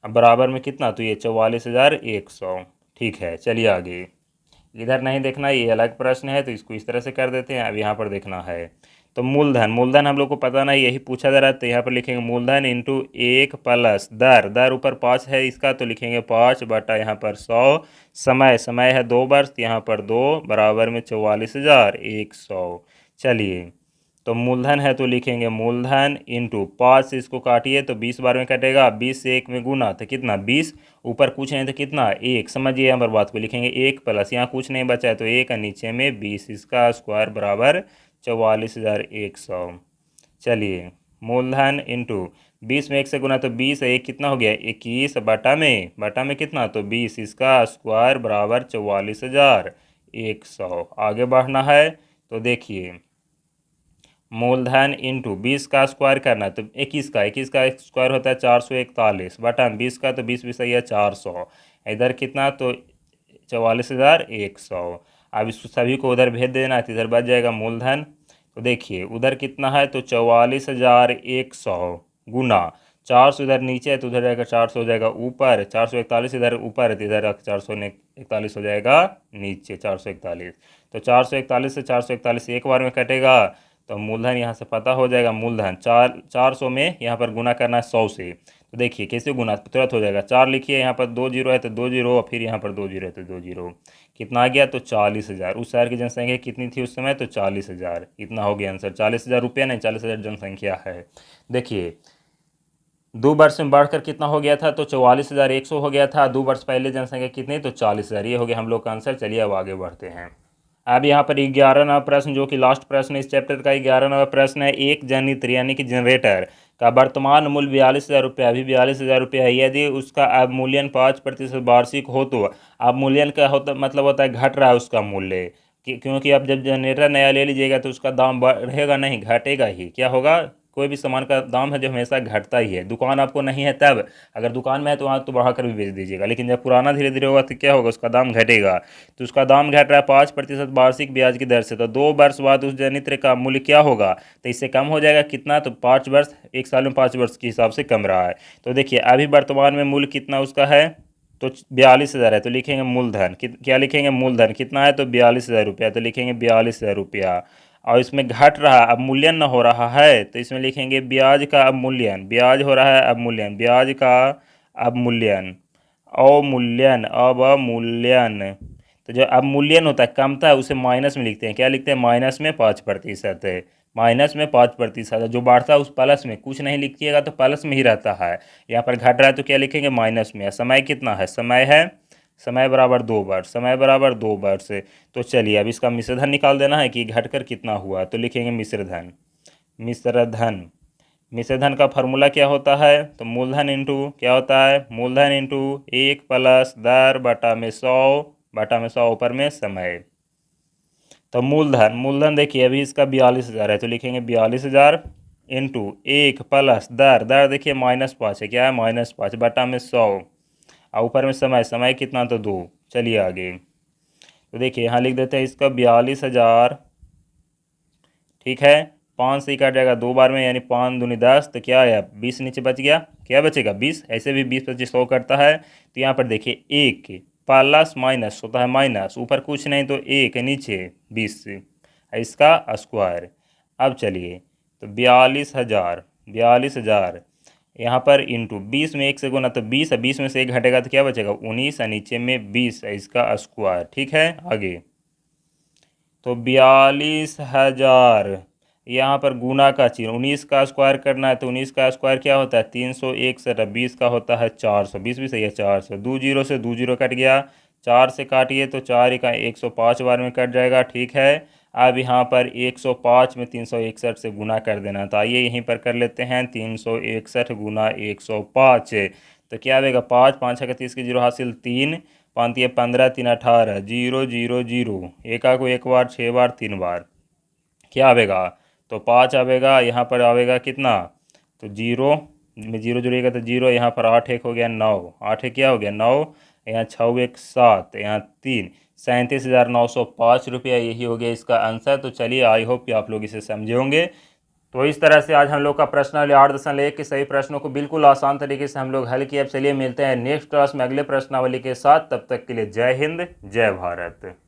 अब बराबर में कितना तो ये 44,100। ठीक है चलिए आगे। इधर नहीं देखना, ये अलग प्रश्न है तो इसको इस तरह से कर देते हैं। अब यहाँ पर देखना है तो मूलधन हम लोग को पता नहीं, यही पूछा जा रहा है तो यहाँ पर लिखेंगे मूलधन इंटू 1 प्लस दर ऊपर 5 है इसका तो लिखेंगे 5 बटा यहाँ पर 100, समय है 2 वर्ष, यहाँ पर 2 बराबर में 44,100। चलिए तो मूलधन है तो लिखेंगे मूलधन इंटू 5 से इसको काटिए तो 20 बार में कटेगा, 20 से 1 में गुना तो कितना 20, ऊपर कुछ नहीं तो कितना 1। समझिए यहाँ पर बात को, लिखेंगे 1 प्लस यहाँ कुछ नहीं बचा है तो 1 और नीचे में 20, इसका स्क्वायर बराबर 44,100। चलिए मूलधन इंटू 20 में 1 से गुना तो 20 है, 1 कितना हो गया 21 बटा में कितना तो 20, इसका स्क्वायर बराबर 44,100। आगे बढ़ना है तो देखिए मूलधन इंटू 20 का स्क्वायर करना है तो 21 का स्क्वायर होता है 441 बटा 20 का तो 20 भी सही है 400, इधर कितना तो 44,100। अब इसको सभी को उधर भेज देना है तो इधर बच जाएगा मूलधन। तो देखिए उधर कितना है तो 44,100 गुना 400 इधर नीचे है तो उधर जाएगा 400 हो जाएगा ऊपर, 441 इधर ऊपर है तो इधर 441 हो जाएगा नीचे 441। तो 441 से 441 एक बार में कटेगा तो मूलधन यहाँ से पता हो जाएगा। मूलधन 400 में यहाँ पर गुना करना है 100 से, तो देखिए कैसे गुना तुरंत हो जाएगा। 4 लिखिए, यहाँ पर 2 जीरो है तो 2 जीरो, फिर यहाँ पर 2 जीरो है तो 2 जीरो, कितना आ गया तो 40,000। उस शहर की जनसंख्या कितनी थी उस समय तो 40,000। इतना हो गया आंसर, 40,000 रुपया नहीं 40,000 जनसंख्या है। देखिए 2 वर्ष में बढ़कर कितना हो गया था तो 44,100 हो गया था। 2 वर्ष पहले जनसंख्या कितनी तो 40,000। ये हो गया हम लोग का आंसर। चलिए अब आगे बढ़ते हैं। अब यहाँ पर 11वां प्रश्न जो कि लास्ट प्रश्न इस चैप्टर का 11वां प्रश्न है। एक जनित्र यानी कि जनरेटर का वर्तमान मूल्य 42,000 रुपया, अभी 42,000 रुपया है। यदि उसका अवमूल्यन 5% वार्षिक हो तो अवमूल्यन का होता मतलब होता है घट रहा है उसका मूल्य, क्योंकि अब जब जनरेटर नया ले लीजिएगा तो उसका दाम बढ़ेगा नहीं घटेगा ही। क्या होगा, कोई भी सामान का दाम है जो हमेशा घटता ही है। दुकान आपको नहीं है तब, अगर दुकान में है तो वहाँ तो बढ़ा कर भी बेच दीजिएगा, लेकिन जब पुराना धीरे धीरे होगा तो क्या होगा उसका दाम घटेगा। तो उसका दाम घट रहा है 5% वार्षिक ब्याज की दर से। तो 2 वर्ष बाद उस जनित्र का मूल्य क्या होगा तो इससे कम हो जाएगा कितना तो 5 वर्ष, एक साल में 5 वर्ष के हिसाब से कम रहा है। तो देखिए अभी वर्तमान में मूल्य कितना उसका है तो 42,000 है, तो लिखेंगे मूलधन क्या लिखेंगे मूलधन कितना है तो 42,000 रुपया, तो लिखेंगे 42,000 रुपया। और इसमें घट रहा अवमूल्यन न हो रहा है तो इसमें लिखेंगे ब्याज का अवमूल्यन, ब्याज हो रहा है अवमूल्यन, ब्याज का अवमूल्यन अवमूल्यन। तो जो अवमूल्यन होता है कमता है उसे माइनस में लिखते हैं। क्या लिखते हैं माइनस में 5% है, माइनस में 5%। जो बढ़ता है उस प्लस में, कुछ नहीं लिखिएगा तो प्लस में ही रहता है। यहाँ पर घट रहा है तो क्या लिखेंगे माइनस में। समय कितना है, समय बराबर 2 वर्ष, समय बराबर 2 वर्ष। तो चलिए अब इसका मिश्रधन निकाल देना है कि घटकर कितना हुआ, तो लिखेंगे मिश्रधन मिश्रधन का फार्मूला क्या होता है? तो मूलधन इंटू क्या होता है? मूलधन इंटू 1 प्लस दर बटा में 100 ऊपर में समय। तो मूलधन देखिए अभी इसका 42,000 है, तो लिखेंगे 42,000 इंटू 1 प्लस दर देखिए -5 है, क्या है? -5 बटा में 100 और ऊपर में समय कितना? तो 2। चलिए आगे, तो देखिए यहाँ लिख देते हैं इसका 42,000, ठीक है। 5 से ही काट जाएगा 2 बार में, यानी 5 दूनी 10, तो क्या है? 20 नीचे बच गया, क्या बचेगा? 20। ऐसे भी 20 25 100 करता है। तो यहाँ पर देखिए 1 प्लस माइनस होता है माइनस, ऊपर कुछ नहीं तो 1 नीचे 20 इसका स्क्वायर। अब चलिए, तो 42,000 यहाँ पर इंटू 20 में 1 से गुना, तो 20 है, 20 में से 1 घटेगा तो क्या बचेगा? 19 और नीचे में 20 है इसका स्क्वायर, ठीक है। आगे, तो 42,000 यहाँ पर गुना का चिन्ह, 19 का स्क्वायर करना है, तो 19 का स्क्वायर क्या होता है? 361, 20 का होता है 400, 20 भी सही है 400, 2 जीरो से 2 जीरो कट गया, 4 से काटिए तो 4 का 105 बार में कट जाएगा, ठीक है। अब यहाँ पर 105 में 361 से गुना कर देना, तो आइए यहीं पर कर लेते हैं। 361 गुना 105, तो क्या आएगा? 5 5 है 30 की जीरो हासिल 3, 5 ये 15, 3 18, 0 0 0, एक को एक बार 6 बार 3 बार, क्या आवेगा? तो 5 आवेगा। यहाँ पर आवेगा कितना? तो 0 में 0 जुड़ेगा तो 0, यहाँ पर 8 एक हो गया 9, 8 एक क्या हो गया? 9, यहाँ 6 एक 7, यहाँ 3, 37,905 रुपया, यही हो गया इसका आंसर। तो चलिए, आई होप कि आप लोग इसे समझे होंगे। तो इस तरह से आज हम लोग का प्रश्नावली 8.1 के सभी प्रश्नों को बिल्कुल आसान तरीके से हम लोग हल किए। अब चलिए मिलते हैं नेक्स्ट क्लास में अगले प्रश्नावली के साथ, तब तक के लिए जय हिंद, जय भारत।